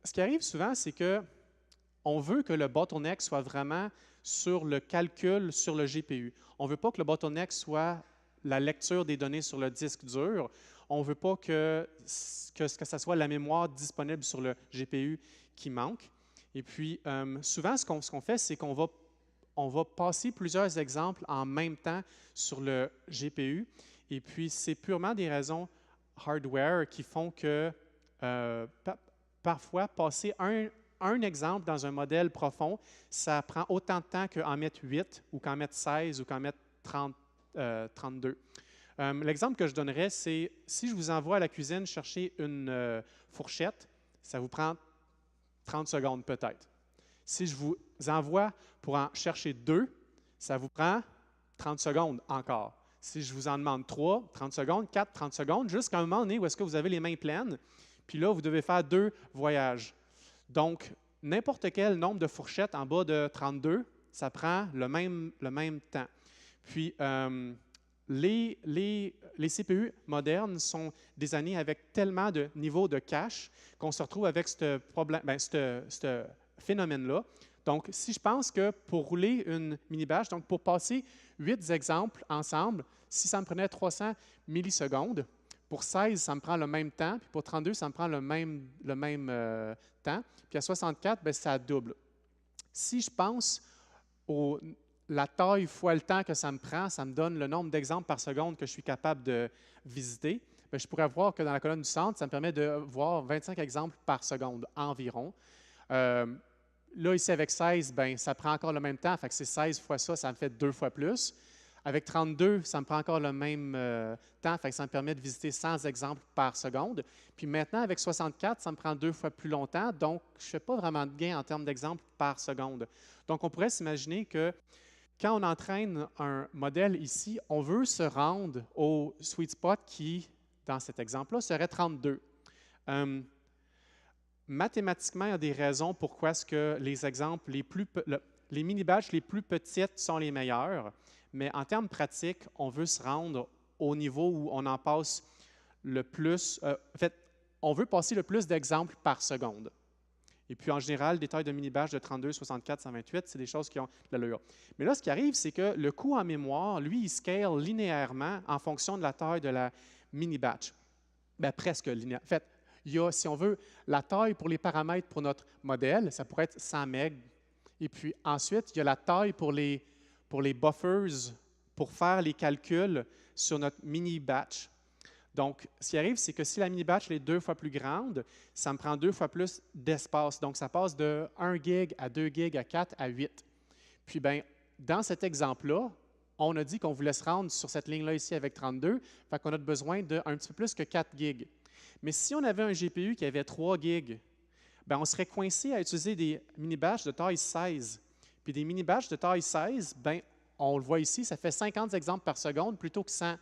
Ce qui arrive souvent, c'est qu'on veut que le bottleneck soit vraiment sur le calcul sur le GPU. On ne veut pas que le bottleneck soit la lecture des données sur le disque dur. On ne veut pas que ce soit la mémoire disponible sur le GPU qui manque. Et puis, souvent, ce qu'on fait, c'est qu'on va passer plusieurs exemples en même temps sur le GPU. Et puis, c'est purement des raisons hardware qui font que parfois, passer un exemple dans un modèle profond, ça prend autant de temps qu'en mettre 8 ou qu'en mettre 16 ou qu'en mettre 32. L'exemple que je donnerais, c'est si je vous envoie à la cuisine chercher une fourchette, ça vous prend 30 secondes peut-être. Si je vous envoie pour en chercher 2, ça vous prend 30 secondes encore. Si je vous en demande 3, 30 secondes, 4, 30 secondes, jusqu'à un moment donné où est-ce que vous avez les mains pleines, puis là, vous devez faire 2 voyages. Donc, n'importe quel nombre de fourchettes en bas de 32, ça prend le même temps. Puis, les CPU modernes sont designées avec tellement de niveaux de cache qu'on se retrouve avec ce phénomène-là. Donc, si je pense que pour rouler une mini-batch, donc pour passer 8 exemples ensemble, si ça me prenait 300 millisecondes, pour 16, ça me prend le même temps, puis pour 32, ça me prend le même temps, puis à 64, bien, ça double. Si je pense la taille fois le temps que ça me prend, ça me donne le nombre d'exemples par seconde que je suis capable de visiter. Bien, je pourrais voir que dans la colonne du centre, ça me permet de voir 25 exemples par seconde environ. Là, ici, avec 16, ben, ça prend encore le même temps. Fait que c'est 16 fois ça, ça me fait 2 fois plus. Avec 32, ça me prend encore le même temps. Fait que ça me permet de visiter 100 exemples par seconde. Puis maintenant, avec 64, ça me prend 2 fois plus longtemps. Donc, je ne fais pas vraiment de gain en termes d'exemples par seconde. Donc, on pourrait s'imaginer que quand on entraîne un modèle ici, on veut se rendre au sweet spot qui, dans cet exemple-là, serait 32. Mathématiquement, il y a des raisons pourquoi est-ce que les exemples les mini-batchs les plus petites sont les meilleurs, mais en termes pratiques, on veut se rendre au niveau où on en passe le plus. En fait, on veut passer le plus d'exemples par seconde. Et puis, en général, des tailles de mini-batch de 32, 64, 128, c'est des choses qui ont de l'allure. Mais là, ce qui arrive, c'est que le coût en mémoire, lui, il scale linéairement en fonction de la taille de la mini-batch. Bien, presque linéaire. En fait, il y a, si on veut, la taille pour les paramètres pour notre modèle, ça pourrait être 100 MB. Et puis ensuite, il y a la taille pour les buffers pour faire les calculs sur notre mini-batch. Donc, ce qui arrive, c'est que si la mini-batch est 2 fois plus grande, ça me prend 2 fois plus d'espace. Donc, ça passe de 1 gig à 2 gigs à 4 à 8. Puis, bien, dans cet exemple-là, on a dit qu'on voulait se rendre sur cette ligne-là ici avec 32, fait qu'on a besoin d'un petit peu plus que 4 gigs. Mais si on avait un GPU qui avait 3 gigs, bien, on serait coincé à utiliser des mini-batchs de taille 16. Puis des mini-batchs de taille 16, bien, on le voit ici, ça fait 50 exemples par seconde plutôt que 100.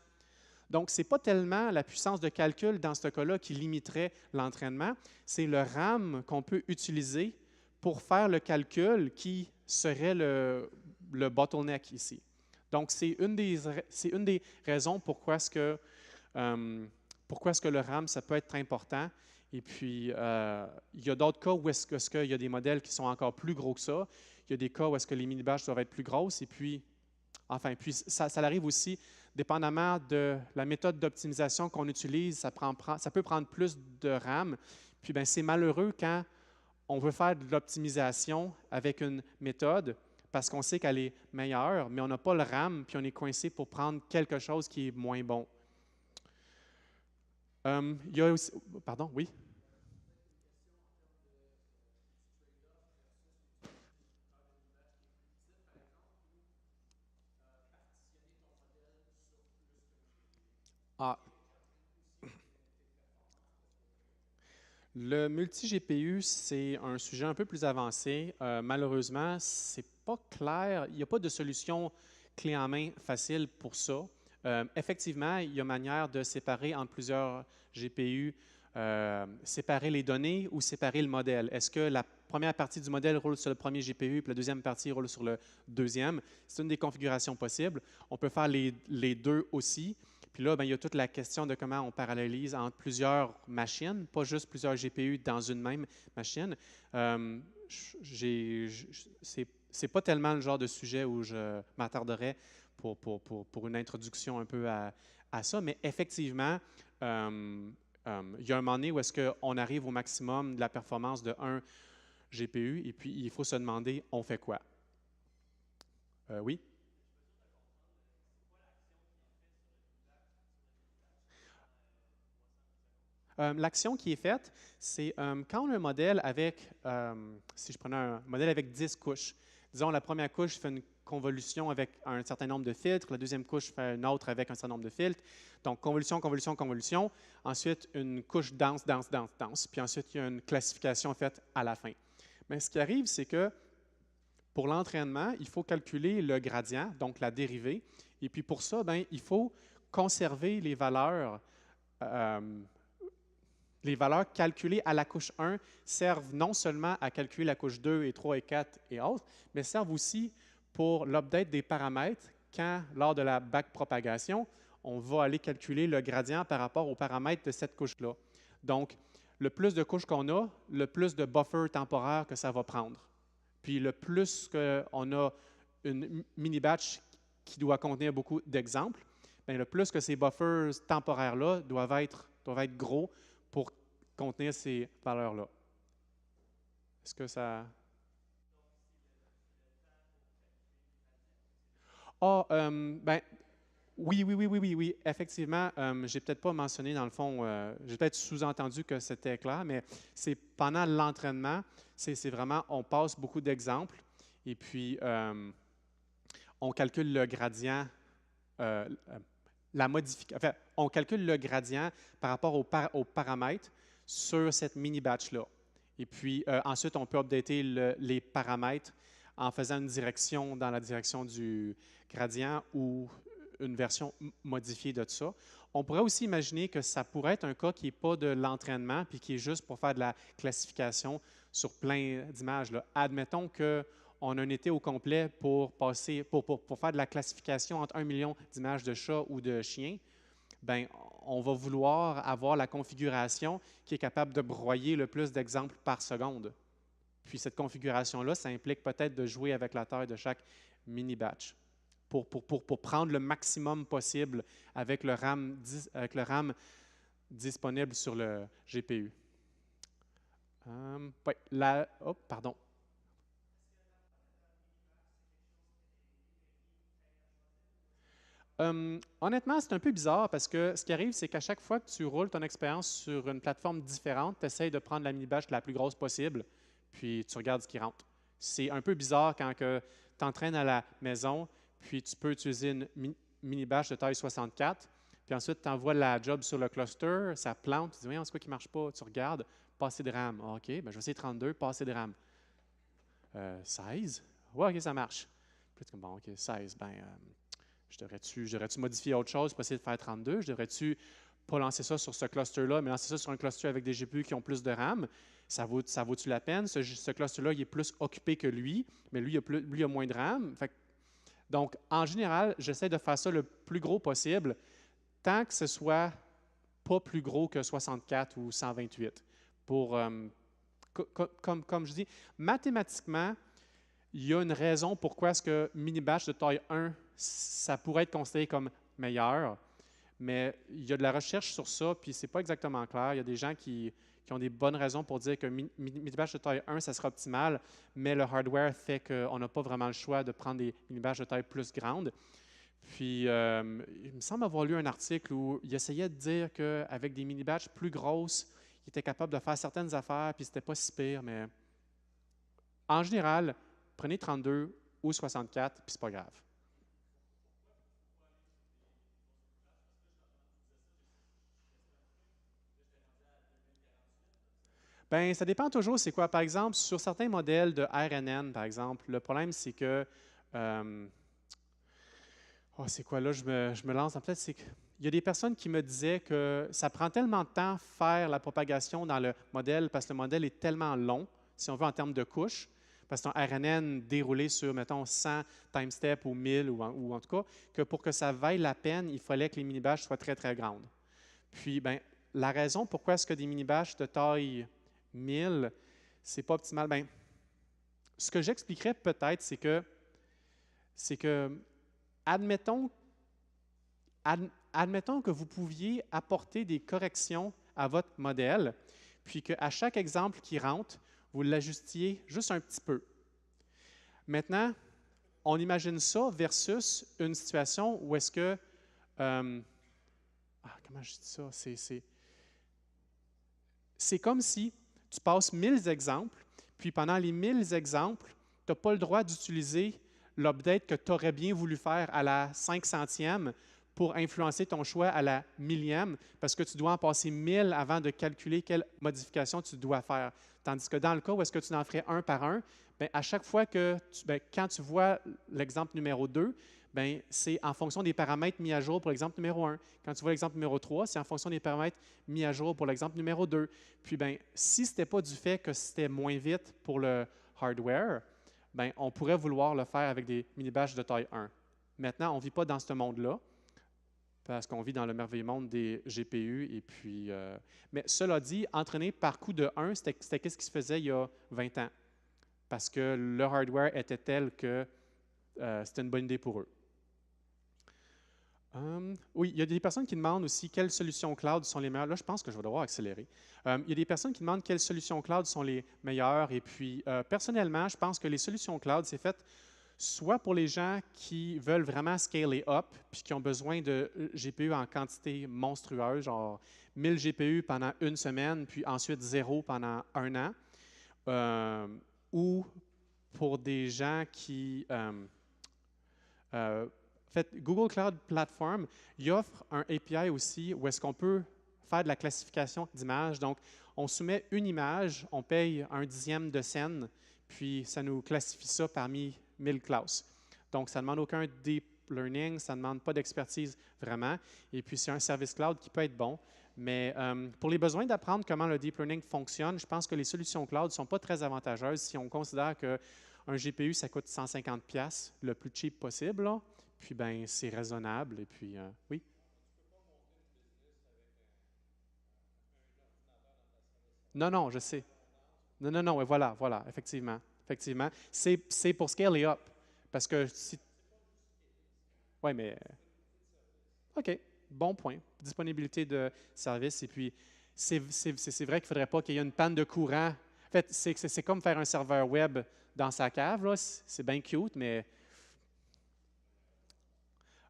Donc, ce n'est pas tellement la puissance de calcul dans ce cas-là qui limiterait l'entraînement, c'est le RAM qu'on peut utiliser pour faire le calcul qui serait le bottleneck ici. Donc, c'est une des raisons pourquoi est-ce que le RAM, ça peut être important. Et puis, il y a d'autres cas où est-ce qu'il y a des modèles qui sont encore plus gros que ça. Il y a des cas où est-ce que les mini-batchs doivent être plus grosses. Et puis, puis ça arrive aussi, dépendamment de la méthode d'optimisation qu'on utilise, ça peut prendre plus de RAM. Puis, bien, c'est malheureux quand on veut faire de l'optimisation avec une méthode parce qu'on sait qu'elle est meilleure, mais on n'a pas le RAM, puis on est coincé pour prendre quelque chose qui est moins bon. Il y a aussi, pardon, oui? Ah, le multi-GPU, c'est un sujet un peu plus avancé. Malheureusement, c'est pas clair. Il n'y a pas de solution clé en main facile pour ça. Effectivement, il y a manière de séparer entre plusieurs GPU, séparer les données ou séparer le modèle. Est-ce que la première partie du modèle roule sur le premier GPU et la deuxième partie roule sur le deuxième? C'est une des configurations possibles. On peut faire les deux aussi. Puis là, bien, il y a toute la question de comment on parallélise entre plusieurs machines, pas juste plusieurs GPU dans une même machine. C'est pas tellement le genre de sujet où je m'attarderais pour une introduction un peu à ça, mais effectivement, il y a un moment donné où est-ce qu'on arrive au maximum de la performance de un GPU et puis il faut se demander, on fait quoi? Oui? L'action qui est faite, c'est quand on a un modèle avec, si je prenais un modèle avec 10 couches, disons la première couche fait une convolution avec un certain nombre de filtres, la deuxième couche fait une autre avec un certain nombre de filtres. Donc, convolution, convolution, convolution. Ensuite, une couche dense, dense, dense, dense. Puis ensuite, il y a une classification faite à la fin. Mais ce qui arrive, c'est que pour l'entraînement, il faut calculer le gradient, donc la dérivée. Et puis pour ça, bien, il faut conserver les valeurs calculées à la couche 1 servent non seulement à calculer la couche 2 et 3 et 4 et autres, mais servent aussi pour l'update des paramètres quand, lors de la backpropagation, on va aller calculer le gradient par rapport aux paramètres de cette couche-là. Donc, le plus de couches qu'on a, le plus de buffer temporaire que ça va prendre. Puis le plus qu'on a une mini-batch qui doit contenir beaucoup d'exemples, bien, le plus que ces buffers temporaires-là doivent être gros pour contenir ces valeurs-là. Est-ce que ça... Ah, ben, oui, effectivement, j'ai peut-être pas mentionné dans le fond, j'ai peut-être sous-entendu que c'était clair, mais c'est pendant l'entraînement, c'est vraiment, on passe beaucoup d'exemples et puis on calcule le gradient, enfin, on calcule le gradient par rapport aux paramètres sur cette mini-batch-là. Et puis ensuite, on peut updater les paramètres en faisant une direction dans la direction du gradient ou une version modifiée de ça. On pourrait aussi imaginer que ça pourrait être un cas qui n'est pas de l'entraînement puis qui est juste pour faire de la classification sur plein d'images. Admettons qu'on a un été au complet pour faire de la classification entre 1 million d'images de chats ou de chiens. Bien, on va vouloir avoir la configuration qui est capable de broyer le plus d'exemples par seconde. Puis cette configuration-là, ça implique peut-être de jouer avec la taille de chaque mini-batch pour prendre le maximum possible avec le RAM disponible sur le GPU. Oui, pardon. Honnêtement, c'est un peu bizarre parce que ce qui arrive, c'est qu'à chaque fois que tu roules ton expérience sur une plateforme différente, tu essaies de prendre la mini-batch la plus grosse possible, puis tu regardes ce qui rentre. C'est un peu bizarre quand tu t'entraînes à la maison, puis tu peux utiliser une mini-batch de taille 64, puis ensuite tu envoies la job sur le cluster, ça plante, tu dis, oui, c'est quoi qui ne marche pas? Tu regardes, passer de RAM. OK, ben, je vais essayer 32, passer de RAM. 16? Ouais, OK, ça marche. Puis tu dis, bon, OK, 16, ben, je devrais-tu modifier autre chose pour essayer de faire 32? Je devrais-tu pas lancer ça sur ce cluster-là, mais lancer ça sur un cluster avec des GPU qui ont plus de RAM? Ça vaut-tu la peine? Ce cluster-là, il est plus occupé que lui, mais lui, il a moins de RAM. Donc, en général, j'essaie de faire ça le plus gros possible, tant que ce soit pas plus gros que 64 ou 128. Comme je dis, mathématiquement, il y a une raison pourquoi est-ce que mini-batch de taille 1, ça pourrait être considéré comme meilleur, mais il y a de la recherche sur ça, puis c'est pas exactement clair. Il y a des gens qui ont des bonnes raisons pour dire que mini-batch de taille 1, ça sera optimal, mais le hardware fait qu'on n'a pas vraiment le choix de prendre des mini-batch de taille plus grande. Puis, il me semble avoir lu un article où il essayait de dire qu'avec des mini-batches plus grosses, il était capable de faire certaines affaires, puis c'était pas si pire, mais en général, prenez 32 ou 64, puis c'est pas grave. Bien, ça dépend toujours c'est quoi. Par exemple, sur certains modèles de RNN, par exemple, le problème, c'est que c'est quoi là? Je me lance. En fait, c'est qu'il y a des personnes qui me disaient que ça prend tellement de temps faire la propagation dans le modèle parce que le modèle est tellement long, si on veut, en termes de couches, parce que c'est un RNN déroulé sur, mettons, 100 time step ou 1000 ou en tout cas, que pour que ça vaille la peine, il fallait que les mini-batches soient très, très grandes. Puis, ben, la raison pourquoi est-ce que des mini-batches de taille 1000, c'est pas optimal, ben, ce que j'expliquerais peut-être, c'est que admettons, admettons que vous pouviez apporter des corrections à votre modèle, puis qu'à chaque exemple qui rentre, vous l'ajustiez juste un petit peu. Maintenant, on imagine ça versus une situation où est-ce que... comment je dis ça? C'est comme si tu passes 1000 exemples, puis pendant les 1000 exemples, tu n'as pas le droit d'utiliser l'update que tu aurais bien voulu faire à la 500e pour influencer ton choix à la 1000e, parce que tu dois en passer 1000 avant de calculer quelle modification tu dois faire. Tandis que dans le cas où est-ce que tu en ferais un par un, bien, à chaque fois quand tu vois l'exemple numéro 2, bien, c'est en fonction des paramètres mis à jour pour l'exemple numéro 1. Quand tu vois l'exemple numéro 3, c'est en fonction des paramètres mis à jour pour l'exemple numéro 2. Puis, bien, si ce n'était pas du fait que c'était moins vite pour le hardware, bien, on pourrait vouloir le faire avec des mini-batches de taille 1. Maintenant, on ne vit pas dans ce monde-là, parce qu'on vit dans le merveilleux monde des GPU. Et puis, mais cela dit, entraîner par coup de 1, c'était ce qui se faisait il y a 20 ans, parce que le hardware était tel que c'était une bonne idée pour eux. Oui, il y a des personnes qui demandent aussi quelles solutions cloud sont les meilleures. Là, je pense que je vais devoir accélérer. Il y a des personnes qui demandent quelles solutions cloud sont les meilleures. Et puis, personnellement, je pense que les solutions cloud, c'est fait soit pour les gens qui veulent vraiment scaler up puis qui ont besoin de GPU en quantité monstrueuse, genre 1000 GPU pendant une semaine, puis ensuite 0 pendant un an, ou pour des gens qui... en fait, Google Cloud Platform, il offre un API aussi où est-ce qu'on peut faire de la classification d'images. Donc, on soumet une image, on paye 1/10 de scène, puis ça nous classifie ça parmi 1000 classes. Donc, ça ne demande aucun deep learning, ça ne demande pas d'expertise vraiment. Et puis, c'est un service cloud qui peut être bon. Mais pour les besoins d'apprendre comment le deep learning fonctionne, je pense que les solutions cloud ne sont pas très avantageuses si on considère qu'un GPU, ça coûte 150$ le plus cheap possible. Là. Puis, ben, c'est raisonnable. Et puis, oui. Non, non, je sais. Non, non, non, et voilà, voilà, effectivement. Effectivement. C'est pour scaler up. Parce que si. Oui, mais. OK, bon point. Disponibilité de service. Et puis, c'est vrai qu'il ne faudrait pas qu'il y ait une panne de courant. En fait, c'est comme faire un serveur web dans sa cave. Là. C'est bien cute, mais.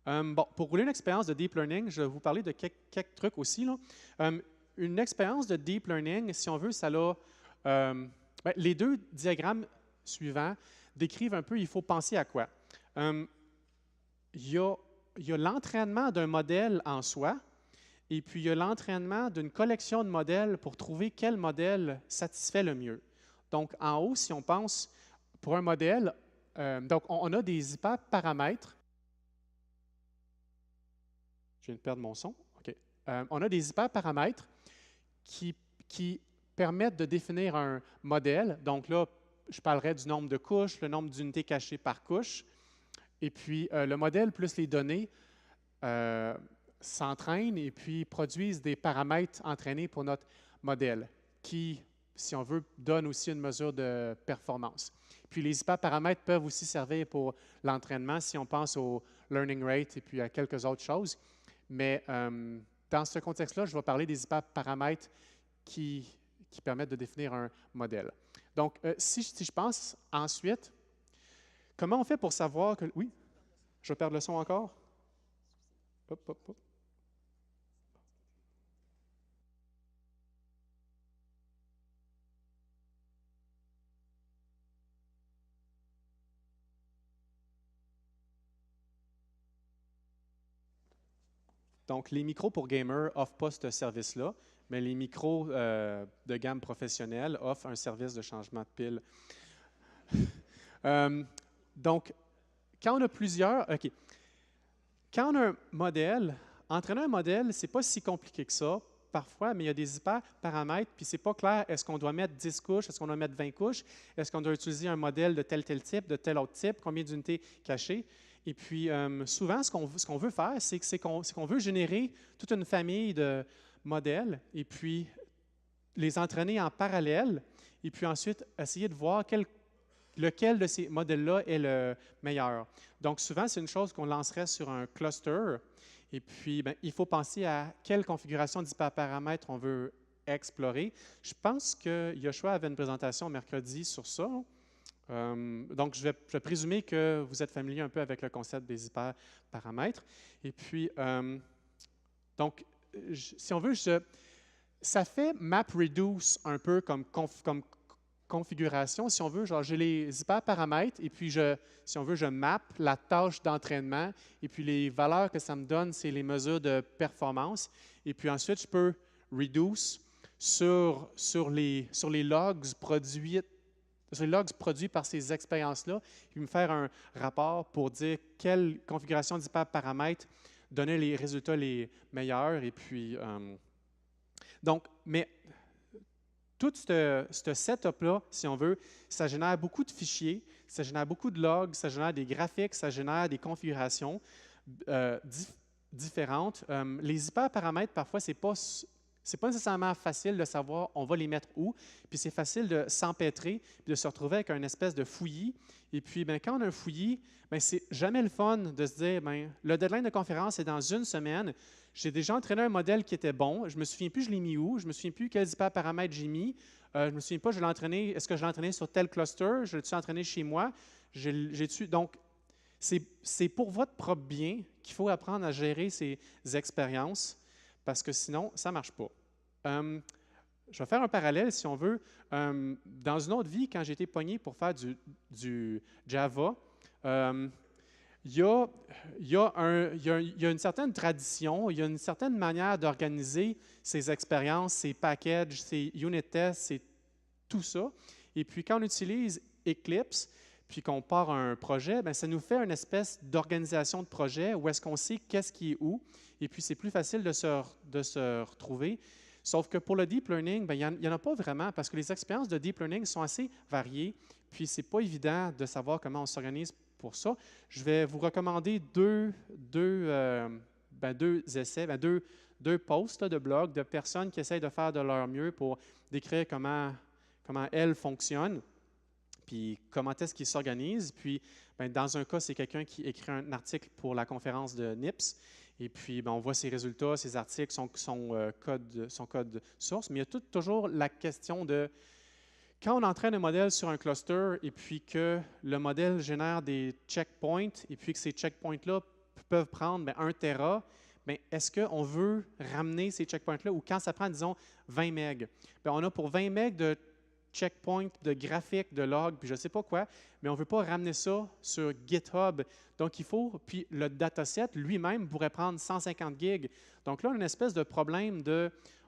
Bon, pour rouler une expérience de deep learning, je vais vous parler de quelques trucs aussi. Là. Une expérience de deep learning, si on veut, ça a. Les deux diagrammes suivants décrivent un peu, il faut penser à quoi. Il y a l'entraînement d'un modèle en soi, et puis il y a l'entraînement d'une collection de modèles pour trouver quel modèle satisfait le mieux. Donc, en haut, si on pense pour un modèle, donc on a des hyperparamètres. Je viens de perdre mon son. OK. On a des hyperparamètres qui permettent de définir un modèle. Donc là, je parlerai du nombre de couches, le nombre d'unités cachées par couche. Et puis, le modèle plus les données s'entraînent et puis produisent des paramètres entraînés pour notre modèle qui, si on veut, donnent aussi une mesure de performance. Puis, les hyperparamètres peuvent aussi servir pour l'entraînement si on pense au learning rate et puis à quelques autres choses. Mais dans ce contexte-là, je vais parler des hyperparamètres qui permettent de définir un modèle. Donc, si je pense ensuite, comment on fait pour savoir que... Oui, je vais perdre le son encore. Hop, hop, hop. Donc, les micros pour gamers n'offrent pas ce service-là, mais les micros de gamme professionnelle offrent un service de changement de pile. Donc, quand on a plusieurs... OK. Quand on a un modèle, entraîner un modèle, ce n'est pas si compliqué que ça, parfois, mais il y a des hyperparamètres, puis ce n'est pas clair, est-ce qu'on doit mettre 10 couches, est-ce qu'on doit mettre 20 couches, est-ce qu'on doit utiliser un modèle de tel type, de tel autre type, combien d'unités cachées. Et puis, souvent, ce qu'on veut faire, c'est qu'on veut générer toute une famille de modèles et puis les entraîner en parallèle et puis ensuite essayer de voir lequel de ces modèles-là est le meilleur. Donc, souvent, c'est une chose qu'on lancerait sur un cluster. Et puis, il faut penser à quelle configuration d'hyperparamètres on veut explorer. Je pense que Yoshua avait une présentation mercredi sur ça. Donc, je vais présumer que vous êtes familier un peu avec le concept des hyperparamètres. Et puis, donc, si on veut, ça fait MapReduce un peu comme configuration. Si on veut, genre, j'ai les hyperparamètres et puis, si on veut, je map la tâche d'entraînement et puis les valeurs que ça me donne, c'est les mesures de performance. Et puis ensuite, je peux reduce sur les logs produits par ces expériences-là, puis me faire un rapport pour dire quelle configuration d'hyperparamètres donnait les résultats les meilleurs. Et puis, donc, mais tout ce setup-là, si on veut, ça génère beaucoup de fichiers, ça génère beaucoup de logs, ça génère des graphiques, ça génère des configurations différentes. Les hyperparamètres, parfois, c'est pas nécessairement facile de savoir on va les mettre où, puis c'est facile de s'empêtrer, puis de se retrouver avec une espèce de fouillis. Et puis, quand on a un fouillis, c'est jamais le fun de se dire, le deadline de conférence est dans une semaine, j'ai déjà entraîné un modèle qui était bon. Je ne me souviens plus, je l'ai mis où. Je ne me souviens plus quels hyperparamètres j'ai mis. Je ne me souviens pas, je l'ai entraîné. Est-ce que je l'ai entraîné sur tel cluster? Je l'ai-tu entraîné chez moi? Donc, c'est pour votre propre bien qu'il faut apprendre à gérer ces expériences parce que sinon, ça ne marche pas. Je vais faire un parallèle, si on veut. Dans une autre vie, quand j'ai été pogné pour faire du Java, il y a une certaine tradition, il y a une certaine manière d'organiser ces expériences, ces packages, ces unit tests, c'est tout ça. Et puis, quand on utilise Eclipse, puis qu'on part un projet, bien, ça nous fait une espèce d'organisation de projet où est-ce qu'on sait qu'est-ce qui est où. Et puis, c'est plus facile de se retrouver. Sauf que pour le deep learning, bien, il n'y en a pas vraiment parce que les expériences de deep learning sont assez variées. Puis, ce n'est pas évident de savoir comment on s'organise pour ça. Je vais vous recommander deux essais, deux posts de blog de personnes qui essayent de faire de leur mieux pour décrire comment elles fonctionnent, puis comment est-ce qu'ils s'organisent. Puis, bien, dans un cas, c'est quelqu'un qui écrit un article pour la conférence de NIPS. Et puis, bien, on voit ses résultats, ses articles, son code source. Mais il y a toujours la question de quand on entraîne un modèle sur un cluster et puis que le modèle génère des checkpoints et puis que ces checkpoints-là peuvent prendre 1 Tera, est-ce qu'on veut ramener ces checkpoints-là ou quand ça prend, disons, 20 MB? On a pour 20 MB de checkpoints, de graphiques, de logs, puis je ne sais pas quoi, mais on ne veut pas ramener ça sur GitHub. Donc, il faut, puis le dataset lui-même pourrait prendre 150 gigs. Donc là, on a une espèce de problème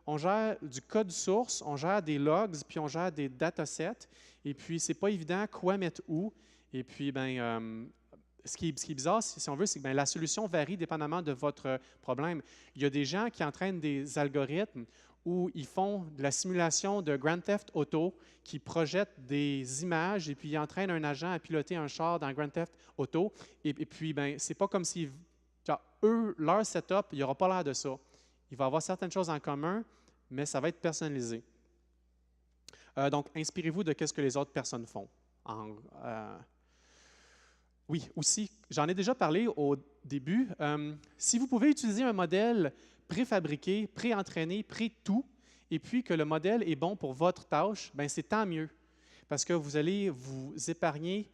on gère du code source, on gère des logs, puis on gère des datasets, et puis ce n'est pas évident quoi mettre où. Et puis, ce qui est bizarre, si on veut, c'est que la solution varie dépendamment de votre problème. Il y a des gens qui entraînent des algorithmes où ils font de la simulation de Grand Theft Auto, qui projettent des images et puis ils entraînent un agent à piloter un char dans Grand Theft Auto. Et puis, c'est pas comme si leur setup, il n'y aura pas l'air de ça. Il va y avoir certaines choses en commun, mais ça va être personnalisé. Donc, inspirez-vous de ce que les autres personnes font. Oui, aussi, j'en ai déjà parlé au début. Si vous pouvez utiliser un modèle préfabriqué, pré-entraîné, pré-tout, et puis que le modèle est bon pour votre tâche, c'est tant mieux. Parce que vous allez vous épargner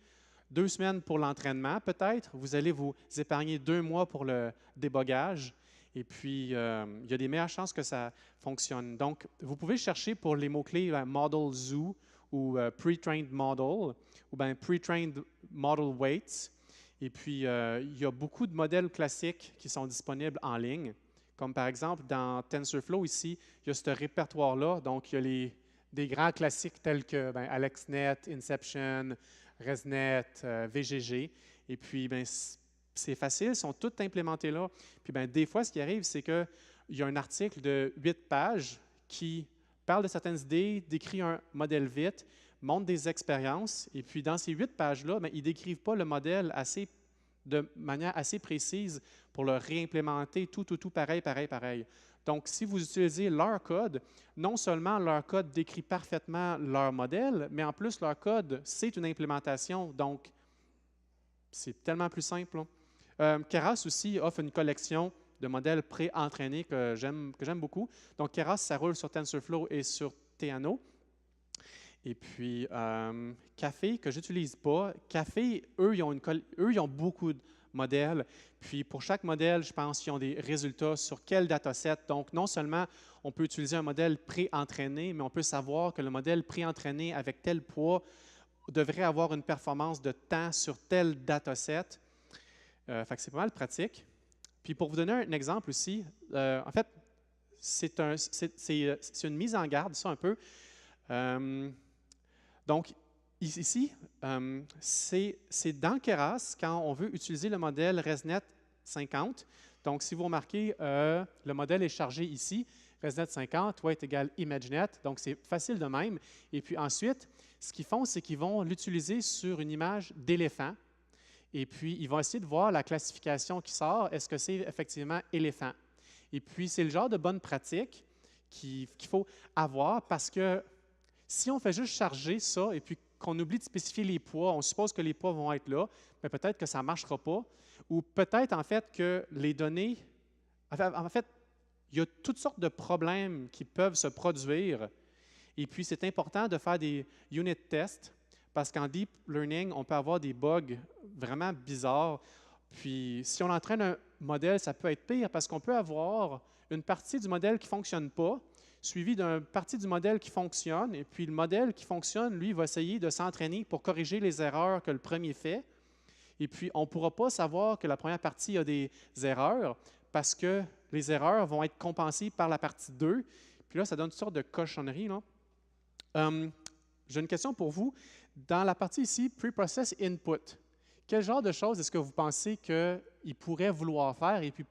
2 semaines pour l'entraînement, peut-être. Vous allez vous épargner 2 mois pour le débogage. Et puis, il y a des meilleures chances que ça fonctionne. Donc, vous pouvez chercher pour les mots-clés Model Zoo ou Pre-trained Model ou Pre-trained Model Weights. Et puis, il y a beaucoup de modèles classiques qui sont disponibles en ligne. Comme par exemple, dans TensorFlow, ici, il y a ce répertoire-là. Donc, il y a des grands classiques tels que AlexNet, Inception, ResNet, VGG. Et puis, c'est facile, ils sont tous implémentés là. Puis des fois, ce qui arrive, c'est qu'il y a un article de 8 pages qui parle de certaines idées, décrit un modèle vite, montre des expériences. Et puis, dans ces 8 pages-là, ils ne décrivent pas le modèle de manière assez précise pour le réimplémenter, tout pareil. Donc, si vous utilisez leur code, non seulement leur code décrit parfaitement leur modèle, mais en plus, leur code, c'est une implémentation. Donc, c'est tellement plus simple. Keras aussi offre une collection de modèles pré-entraînés que j'aime beaucoup. Donc, Keras, ça roule sur TensorFlow et sur Theano. Et puis, Café, que je n'utilise pas. Café, eux, ils ont beaucoup de modèles. Puis, pour chaque modèle, je pense qu'ils ont des résultats sur quel dataset. Donc, non seulement on peut utiliser un modèle pré-entraîné, mais on peut savoir que le modèle pré-entraîné avec tel poids devrait avoir une performance de temps sur tel dataset. Fait que c'est pas mal pratique. Puis, pour vous donner un exemple aussi, en fait, c'est une mise en garde, ça, un peu. Donc, ici, c'est dans Keras quand on veut utiliser le modèle ResNet 50. Donc, si vous remarquez, le modèle est chargé ici. ResNet 50, weight égale ImageNet. Donc, c'est facile de même. Et puis ensuite, ce qu'ils font, c'est qu'ils vont l'utiliser sur une image d'éléphant. Et puis, ils vont essayer de voir la classification qui sort. Est-ce que c'est effectivement éléphant? Et puis, c'est le genre de bonne pratique qu'il faut avoir parce que si on fait juste charger ça et puis qu'on oublie de spécifier les poids, on suppose que les poids vont être là, mais peut-être que ça ne marchera pas. Ou peut-être, en fait, que les données… En fait, il y a toutes sortes de problèmes qui peuvent se produire. Et puis, c'est important de faire des unit tests parce qu'en deep learning, on peut avoir des bugs vraiment bizarres. Puis, si on entraîne un modèle, ça peut être pire parce qu'on peut avoir une partie du modèle qui ne fonctionne pas, suivie d'une partie du modèle qui fonctionne. Et puis, le modèle qui fonctionne, lui, va essayer de s'entraîner pour corriger les erreurs que le premier fait. Et puis, on ne pourra pas savoir que la première partie a des erreurs parce que les erreurs vont être compensées par la partie 2. Puis là, ça donne une sorte de cochonnerie, là. J'ai une question pour vous. Dans la partie ici, Pre-Process Input, quel genre de choses est-ce que vous pensez qu'il pourrait vouloir faire et puis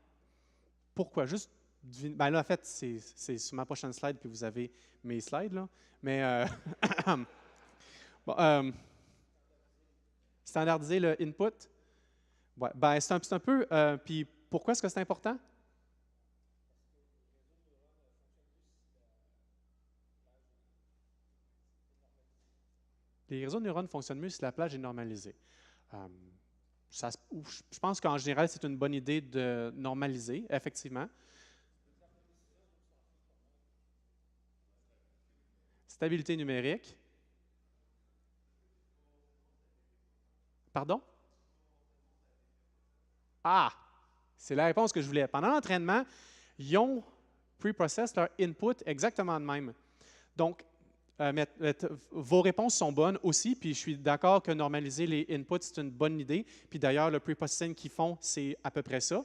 pourquoi? Juste, ben là, en fait, c'est sur ma prochaine slide, puis vous avez mes slides, là. Mais, bon, standardiser le input, ouais, ben, c'est un peu, puis pourquoi est-ce que c'est important? Les réseaux de neurones fonctionnent mieux si la plage est normalisée. Je pense qu'en général, c'est une bonne idée de normaliser, effectivement. Stabilité numérique. Pardon? Ah! C'est la réponse que je voulais. Pendant l'entraînement, ils ont pre-processed leur input exactement de même. Donc, vos réponses sont bonnes aussi, puis je suis d'accord que normaliser les inputs, c'est une bonne idée. Puis d'ailleurs, le pre-processing qu'ils font, c'est à peu près ça.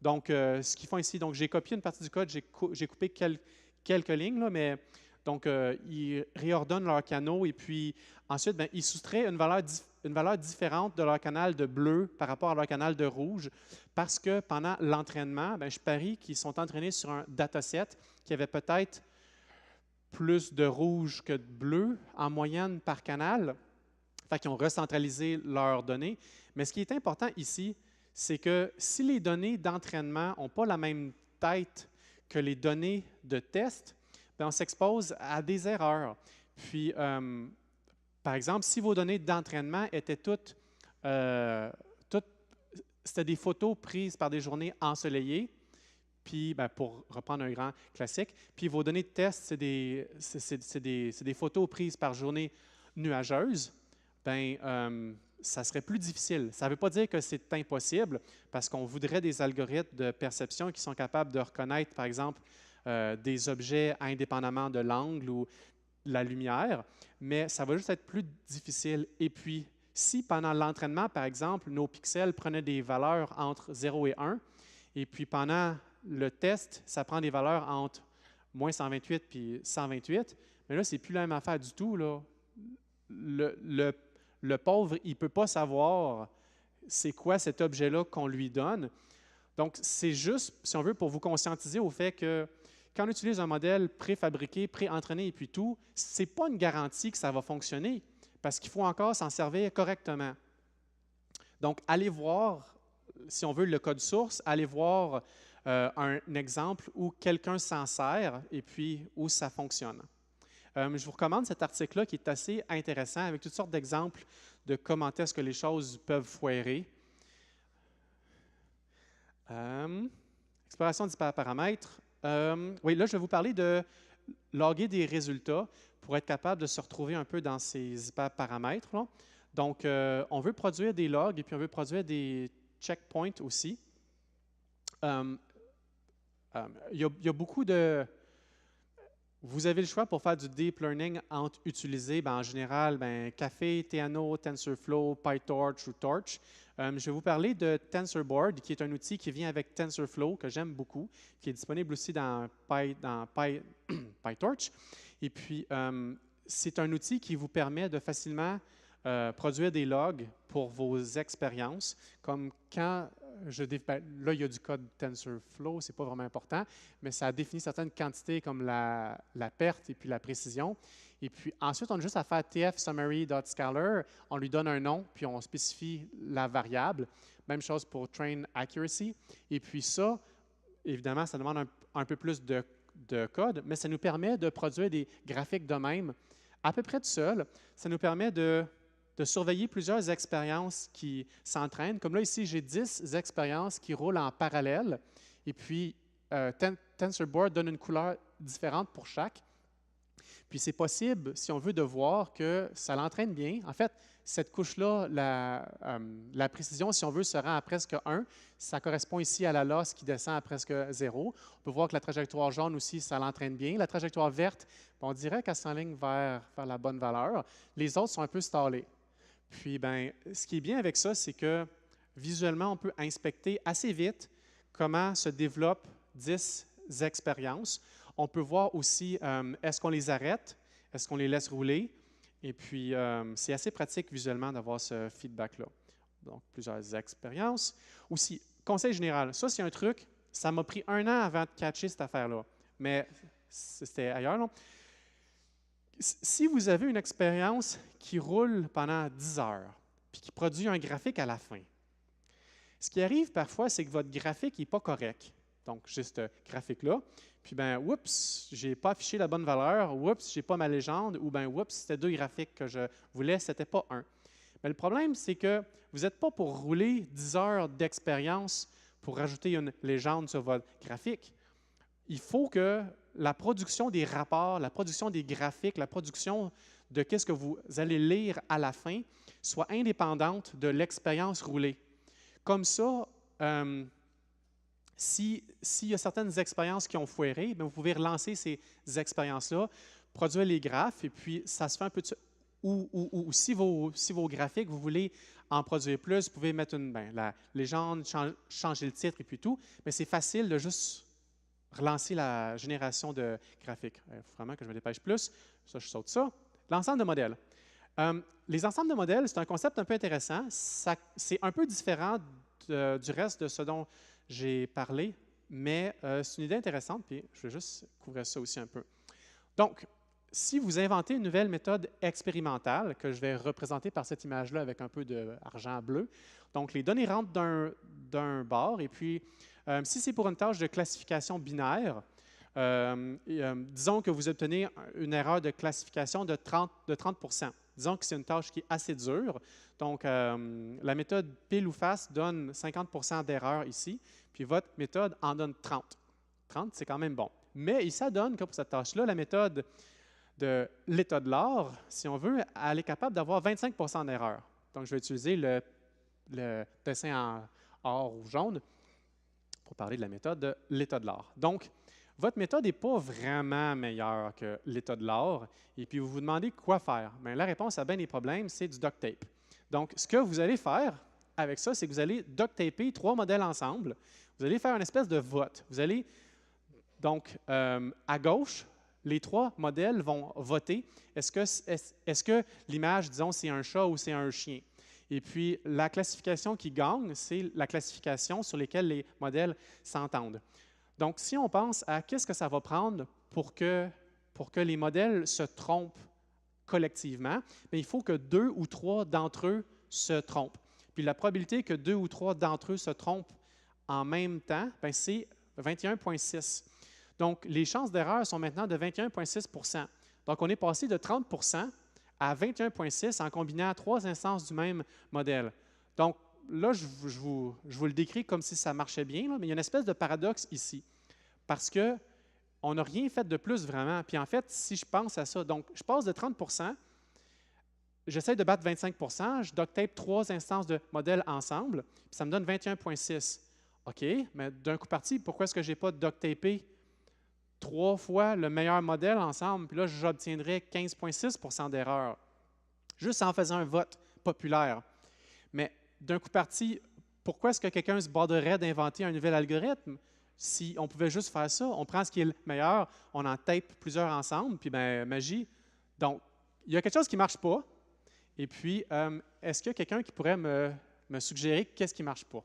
Donc, ce qu'ils font ici, donc j'ai copié une partie du code, j'ai coupé quelques lignes, là, mais donc, ils réordonnent leurs canaux et puis ensuite, bien, ils soustraient une valeur différente de leur canal de bleu par rapport à leur canal de rouge parce que pendant l'entraînement, bien, je parie qu'ils sont entraînés sur un dataset qui avait peut-être plus de rouge que de bleu en moyenne par canal. Fait qu'ils ont recentralisé leurs données. Mais ce qui est important ici, c'est que si les données d'entraînement n'ont pas la même tête que les données de test, bien, on s'expose à des erreurs. Puis, par exemple, si vos données d'entraînement étaient toutes c'était des photos prises par des journées ensoleillées, puis, bien, pour reprendre un grand classique, puis vos données de test, c'est des photos prises par journée nuageuse, bien, ça serait plus difficile. Ça ne veut pas dire que c'est impossible, parce qu'on voudrait des algorithmes de perception qui sont capables de reconnaître, par exemple, des objets indépendamment de l'angle ou de la lumière, mais ça va juste être plus difficile. Et puis, si pendant l'entraînement, par exemple, nos pixels prenaient des valeurs entre 0 et 1, et puis pendant le test, ça prend des valeurs entre moins 128 puis 128, mais là, c'est plus la même affaire du tout, là. Le pauvre, il ne peut pas savoir c'est quoi cet objet-là qu'on lui donne. Donc, c'est juste, si on veut, pour vous conscientiser au fait que quand on utilise un modèle préfabriqué, pré-entraîné et puis tout, ce n'est pas une garantie que ça va fonctionner parce qu'il faut encore s'en servir correctement. Donc, allez voir, si on veut, le code source, allez voir un exemple où quelqu'un s'en sert et puis où ça fonctionne. Je vous recommande cet article-là qui est assez intéressant avec toutes sortes d'exemples de comment est-ce que les choses peuvent foirer. Exploration d'hyperparamètres. Oui, là, je vais vous parler de loguer des résultats pour être capable de se retrouver un peu dans ces hyperparamètres, là. Donc, on veut produire des logs et puis on veut produire des checkpoints aussi. Il y a beaucoup de... Vous avez le choix pour faire du deep learning entre utiliser, en général, Caffe, Theano, TensorFlow, PyTorch ou Torch. Je vais vous parler de TensorBoard, qui est un outil qui vient avec TensorFlow, que j'aime beaucoup, qui est disponible aussi dans PyTorch. Et puis, c'est un outil qui vous permet de facilement produire des logs pour vos expériences, comme quand là, il y a du code TensorFlow, ce n'est pas vraiment important, mais ça définit certaines quantités comme la perte et puis la précision. Et puis ensuite, on a juste à faire tf_summary.scalar, on lui donne un nom, puis on spécifie la variable. Même chose pour train accuracy. Et puis ça, évidemment, ça demande un peu plus de code, mais ça nous permet de produire des graphiques de même à peu près tout seul. Ça nous permet de surveiller plusieurs expériences qui s'entraînent. Comme là, ici, j'ai 10 expériences qui roulent en parallèle. Et puis, TensorBoard donne une couleur différente pour chaque. Puis c'est possible, si on veut, de voir que ça l'entraîne bien. En fait, cette couche-là, la précision, si on veut, se rend à presque 1. Ça correspond ici à la loss qui descend à presque 0. On peut voir que la trajectoire jaune aussi, ça l'entraîne bien. La trajectoire verte, on dirait qu'elle s'enligne vers la bonne valeur. Les autres sont un peu stallés. Puis, ben, ce qui est bien avec ça, c'est que visuellement, on peut inspecter assez vite comment se développent 10 expériences. On peut voir aussi, est-ce qu'on les arrête, est-ce qu'on les laisse rouler, et puis c'est assez pratique visuellement d'avoir ce feedback-là. Donc, plusieurs expériences. Aussi, conseil général, ça c'est un truc, ça m'a pris 1 an avant de catcher cette affaire-là, mais c'était ailleurs, non? Si vous avez une expérience qui roule pendant 10 heures, puis qui produit un graphique à la fin, ce qui arrive parfois, c'est que votre graphique n'est pas correct. Donc, j'ai ce graphique-là. Puis, ben, oups, je n'ai pas affiché la bonne valeur. Oups, je n'ai pas ma légende. Ou, ben, oups, c'était 2 graphiques que je voulais, ce n'était pas 1. Mais le problème, c'est que vous n'êtes pas pour rouler 10 heures d'expérience pour rajouter une légende sur votre graphique. Il faut que la production des rapports, la production des graphiques, la production de ce que vous allez lire à la fin soit indépendante de l'expérience roulée. Comme ça, s'il y a certaines expériences qui ont foiré, bien, vous pouvez relancer ces expériences-là, produire les graphes, et puis ça se fait un peu de ça. Ou si vos graphiques, vous voulez en produire plus, vous pouvez mettre la légende, changer le titre et puis tout, mais c'est facile de juste relancer la génération de graphiques. Il faut vraiment que je me dépêche plus. Ça, je saute ça. L'ensemble de modèles. Les ensembles de modèles, c'est un concept un peu intéressant. C'est un peu différent du reste de ce dont j'ai parlé, mais c'est une idée intéressante, puis je vais juste couvrir ça aussi un peu. Donc, si vous inventez une nouvelle méthode expérimentale, que je vais représenter par cette image-là avec un peu d'argent bleu, donc les données rentrent d'un bord, et puis si c'est pour une tâche de classification binaire, disons que vous obtenez une erreur de classification de 30 Disons que c'est une tâche qui est assez dure. Donc, la méthode pile ou face donne 50 d'erreur ici, puis votre méthode en donne 30. 30, c'est quand même bon. Mais ça donne que pour cette tâche-là, la méthode de l'état de l'art, si on veut, elle est capable d'avoir 25 d'erreur. Donc, je vais utiliser le dessin en or ou jaune pour parler de la méthode de l'état de l'art. Donc, votre méthode n'est pas vraiment meilleure que l'état de l'art, et puis vous vous demandez quoi faire. Bien, la réponse à bien des problèmes, c'est du duct tape. Donc, ce que vous allez faire avec ça, c'est que vous allez duct taper 3 modèles ensemble. Vous allez faire une espèce de vote. Vous allez, donc, à gauche, les 3 modèles vont voter. Est-ce que l'image, disons, c'est un chat ou c'est un chien? Et puis, la classification qui gagne, c'est la classification sur laquelle les modèles s'entendent. Donc, si on pense à qu'est-ce que ça va prendre pour que les modèles se trompent collectivement, bien, il faut que 2 ou 3 d'entre eux se trompent. Puis la probabilité que 2 ou 3 d'entre eux se trompent en même temps, bien, c'est 21,6. Donc, les chances d'erreur sont maintenant de 21,6 Donc, on est passé de 30 à 21,6 en combinant 3 instances du même modèle. Donc, là, je vous le décris comme si ça marchait bien, là, mais il y a une espèce de paradoxe ici, parce qu'on n'a rien fait de plus vraiment. Puis en fait, si je pense à ça, donc je passe de 30 j'essaie de battre 25 je duct tape 3 instances de modèle ensemble, puis ça me donne 21,6. OK, mais d'un coup parti, pourquoi est-ce que je n'ai pas duct tapé 3 fois le meilleur modèle ensemble, puis là, j'obtiendrais 15,6 d'erreur, juste en faisant un vote populaire. Mais d'un coup parti, pourquoi est-ce que quelqu'un se borderait d'inventer un nouvel algorithme? Si on pouvait juste faire ça, on prend ce qui est le meilleur, on en tape plusieurs ensemble, puis bien, magie. Donc, il y a quelque chose qui ne marche pas. Et puis, est-ce qu'il y a quelqu'un qui pourrait me suggérer qu'est-ce qui ne marche pas?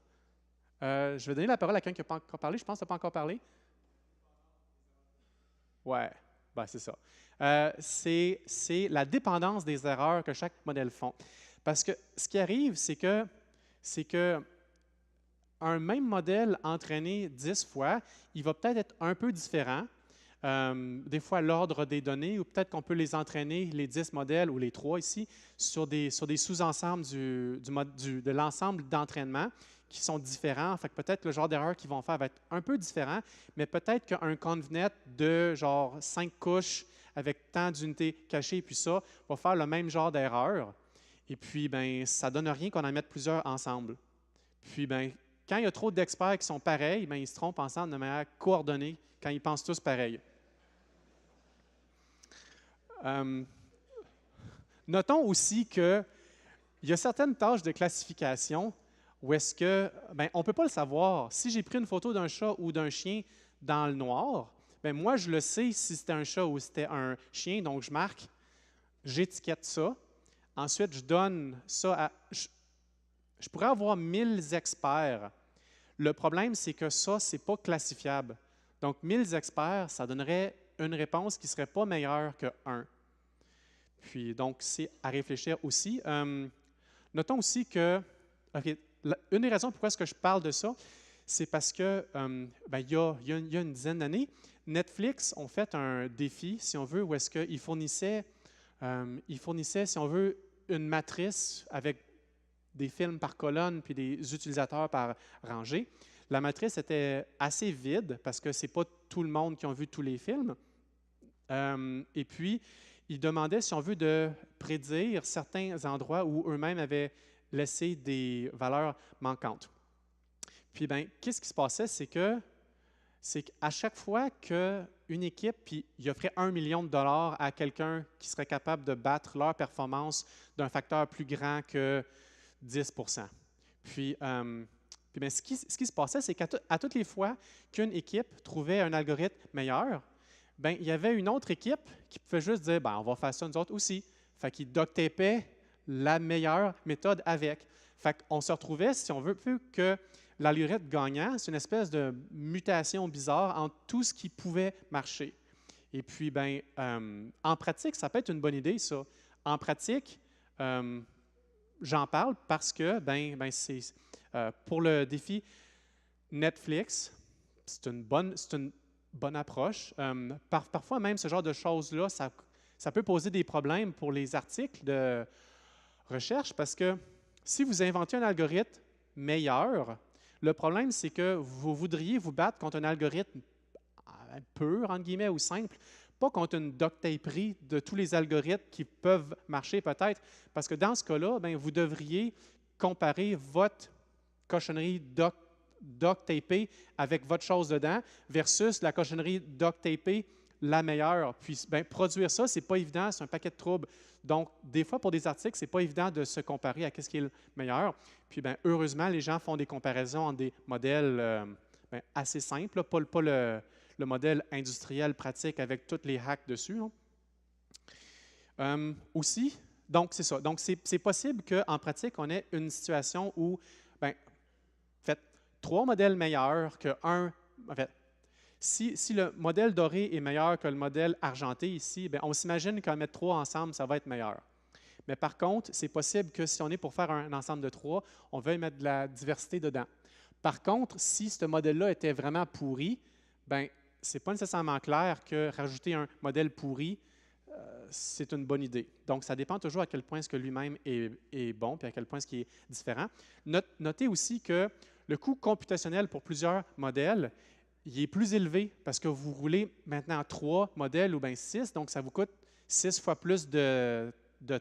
Je vais donner la parole à quelqu'un qui n'a pas encore parlé. Je pense que tu n'as pas encore parlé. Ouais, ben, c'est ça. C'est la dépendance des erreurs que chaque modèle font. Parce que ce qui arrive, c'est que un même modèle entraîné 10 fois, il va peut-être être un peu différent. Des fois, l'ordre des données, ou peut-être qu'on peut les entraîner, les 10 modèles, ou les 3 ici, sur des sous-ensembles de l'ensemble d'entraînement qui sont différents. Fait que peut-être le genre d'erreur qu'ils vont faire va être un peu différent, mais peut-être qu'un convnet de genre 5 couches avec tant d'unités cachées, puis ça, va faire le même genre d'erreur. Et puis, ben, ça ne donne rien qu'on en mette plusieurs ensemble. Puis, ben, quand il y a trop d'experts qui sont pareils, ben, ils se trompent ensemble de manière coordonnée quand ils pensent tous pareil. Notons aussi qu'il y a certaines tâches de classification où est-ce que, ben, on ne peut pas le savoir. Si j'ai pris une photo d'un chat ou d'un chien dans le noir, ben, moi, je le sais si c'était un chat ou si c'était un chien, donc je marque, j'étiquette ça. Ensuite, je donne ça à... Je pourrais avoir 1000 experts. Le problème, c'est que ça, ce n'est pas classifiable. Donc, 1000 experts, ça donnerait une réponse qui ne serait pas meilleure que 1. Puis, donc, c'est à réfléchir aussi. Notons aussi que, okay, une des raisons pourquoi est-ce que je parle de ça, c'est parce que, ben, il y a une dizaine d'années, Netflix ont fait un défi, si on veut, où est-ce qu'ils fournissaient, si on veut, une matrice avec des films par colonne puis des utilisateurs par rangée. La matrice était assez vide parce que ce n'est pas tout le monde qui a vu tous les films. Et puis, ils demandaient, si on veut, de prédire certains endroits où eux-mêmes avaient laissé des valeurs manquantes. Puis, ben, qu'est-ce qui se passait? C'est qu'à chaque fois qu'une équipe, puis il offrait 1 million de dollars à quelqu'un qui serait capable de battre leur performance d'un facteur plus grand que 10 Puis bien, ce qui se passait, c'est qu'à toutes les fois qu'une équipe trouvait un algorithme meilleur, bien, il y avait une autre équipe qui pouvait juste dire ben, on va faire ça nous autres aussi. Fait qu'ils duct-tapaient la meilleure méthode avec. Fait qu'on se retrouvait, si on veut, plus que l'algorithme gagnant, c'est une espèce de mutation bizarre entre tout ce qui pouvait marcher. Et puis, ben, en pratique, ça peut être une bonne idée, ça. En pratique, j'en parle parce que c'est pour le défi Netflix, c'est une bonne approche. Parfois même, ce genre de choses-là, ça peut poser des problèmes pour les articles de recherche parce que si vous inventez un algorithme meilleur, le problème, c'est que vous voudriez vous battre contre un algorithme pur, entre guillemets, ou simple, pas contre une duct-taperie de tous les algorithmes qui peuvent marcher peut-être, parce que dans ce cas-là, bien, vous devriez comparer votre cochonnerie duct-tapée avec votre chose dedans versus la cochonnerie duct-tapée la meilleure. Puis, bien, produire ça, ce n'est pas évident, c'est un paquet de troubles. Donc, des fois, pour des articles, ce n'est pas évident de se comparer à ce qui est le meilleur. Puis, bien, heureusement, les gens font des comparaisons entre des modèles assez simples, pas le modèle industriel pratique avec tous les hacks dessus. Aussi, donc c'est ça. Donc, c'est possible qu'en pratique, on ait une situation où, bien, faites 3 modèles meilleurs que un. En fait, si le modèle doré est meilleur que le modèle argenté ici, bien, on s'imagine qu'en mettre 3 ensemble, ça va être meilleur. Mais par contre, c'est possible que si on est pour faire un ensemble de 3, on veuille mettre de la diversité dedans. Par contre, si ce modèle-là était vraiment pourri, bien, ce n'est pas nécessairement clair que rajouter un modèle pourri, c'est une bonne idée. Donc, ça dépend toujours à quel point ce que lui-même est bon et à quel point ce qui est différent. Notez aussi que le coût computationnel pour plusieurs modèles, il est plus élevé parce que vous roulez maintenant 3 modèles ou bien 6, donc ça vous coûte 6 fois plus de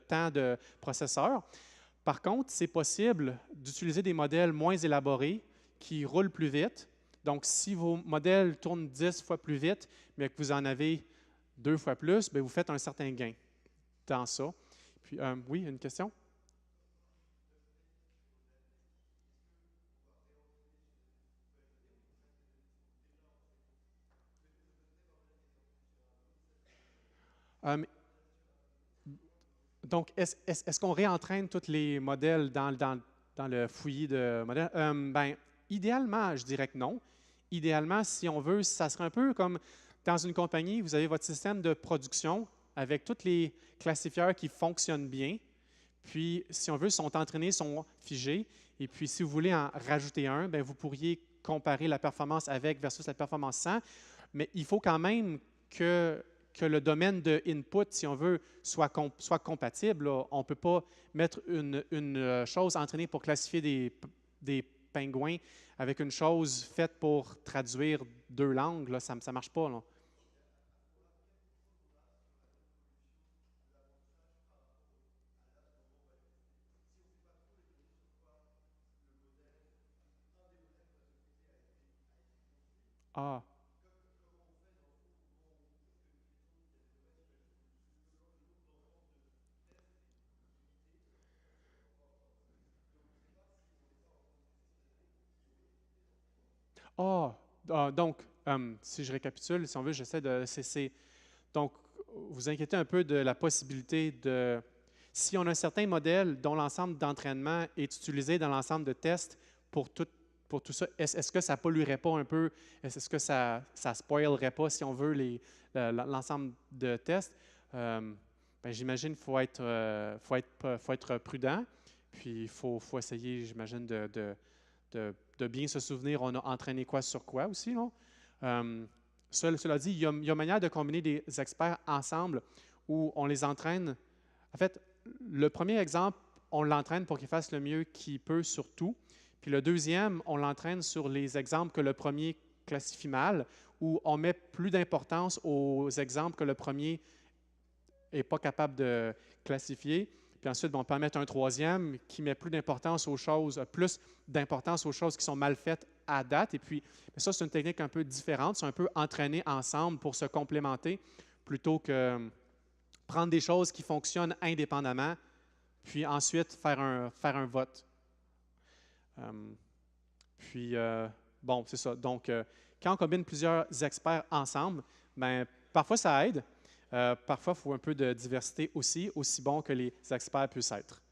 temps de processeur. Par contre, c'est possible d'utiliser des modèles moins élaborés qui roulent plus vite. Donc, si vos modèles tournent 10 fois plus vite, mais que vous en avez 2 fois plus, bien, vous faites un certain gain dans ça. Puis, oui, une question? Donc, est-ce qu'on réentraîne tous les modèles dans le fouillis de modèles? Ben, idéalement, je dirais que non. Idéalement, si on veut, ça serait un peu comme dans une compagnie, vous avez votre système de production avec tous les classifieurs qui fonctionnent bien. Puis, si on veut, sont entraînés, sont figés. Et puis, si vous voulez en rajouter un, bien, vous pourriez comparer la performance avec versus la performance sans. Mais il faut quand même que le domaine de input, si on veut, soit compatible. Là. On ne peut pas mettre une chose entraînée pour classifier des pingouins avec une chose faite pour traduire deux langues, là, ça ne marche pas. Là. Ah, ah, donc, si je récapitule, si on veut, j'essaie de... donc, vous inquiétez un peu de la possibilité de... Si on a un certain modèle dont l'ensemble d'entraînement est utilisé dans l'ensemble de tests pour tout ça, est-ce que ça polluerait pas un peu? Est-ce que ça spoilerait pas, si on veut, l'ensemble de tests? Ben, j'imagine qu'il faut être prudent, puis faut essayer, j'imagine, de bien se souvenir, on a entraîné quoi sur quoi aussi. Là. Cela dit, il y a manière de combiner des experts ensemble où on les entraîne. En fait, le premier exemple, on l'entraîne pour qu'il fasse le mieux qu'il peut sur tout. Puis le deuxième, on l'entraîne sur les exemples que le premier classifie mal, où on met plus d'importance aux exemples que le premier n'est pas capable de classifier. Puis ensuite, on peut en mettre un troisième qui met plus d'importance aux choses qui sont mal faites à date. Et puis, ça, c'est une technique un peu différente. C'est un peu entraîner ensemble pour se complémenter plutôt que prendre des choses qui fonctionnent indépendamment, puis ensuite faire un vote. Bon, c'est ça. Donc, quand on combine plusieurs experts ensemble, ben, parfois ça aide. Parfois, il faut un peu de diversité aussi bon que les experts puissent être.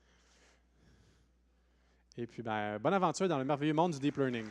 Et puis, ben, bonne aventure dans le merveilleux monde du deep learning.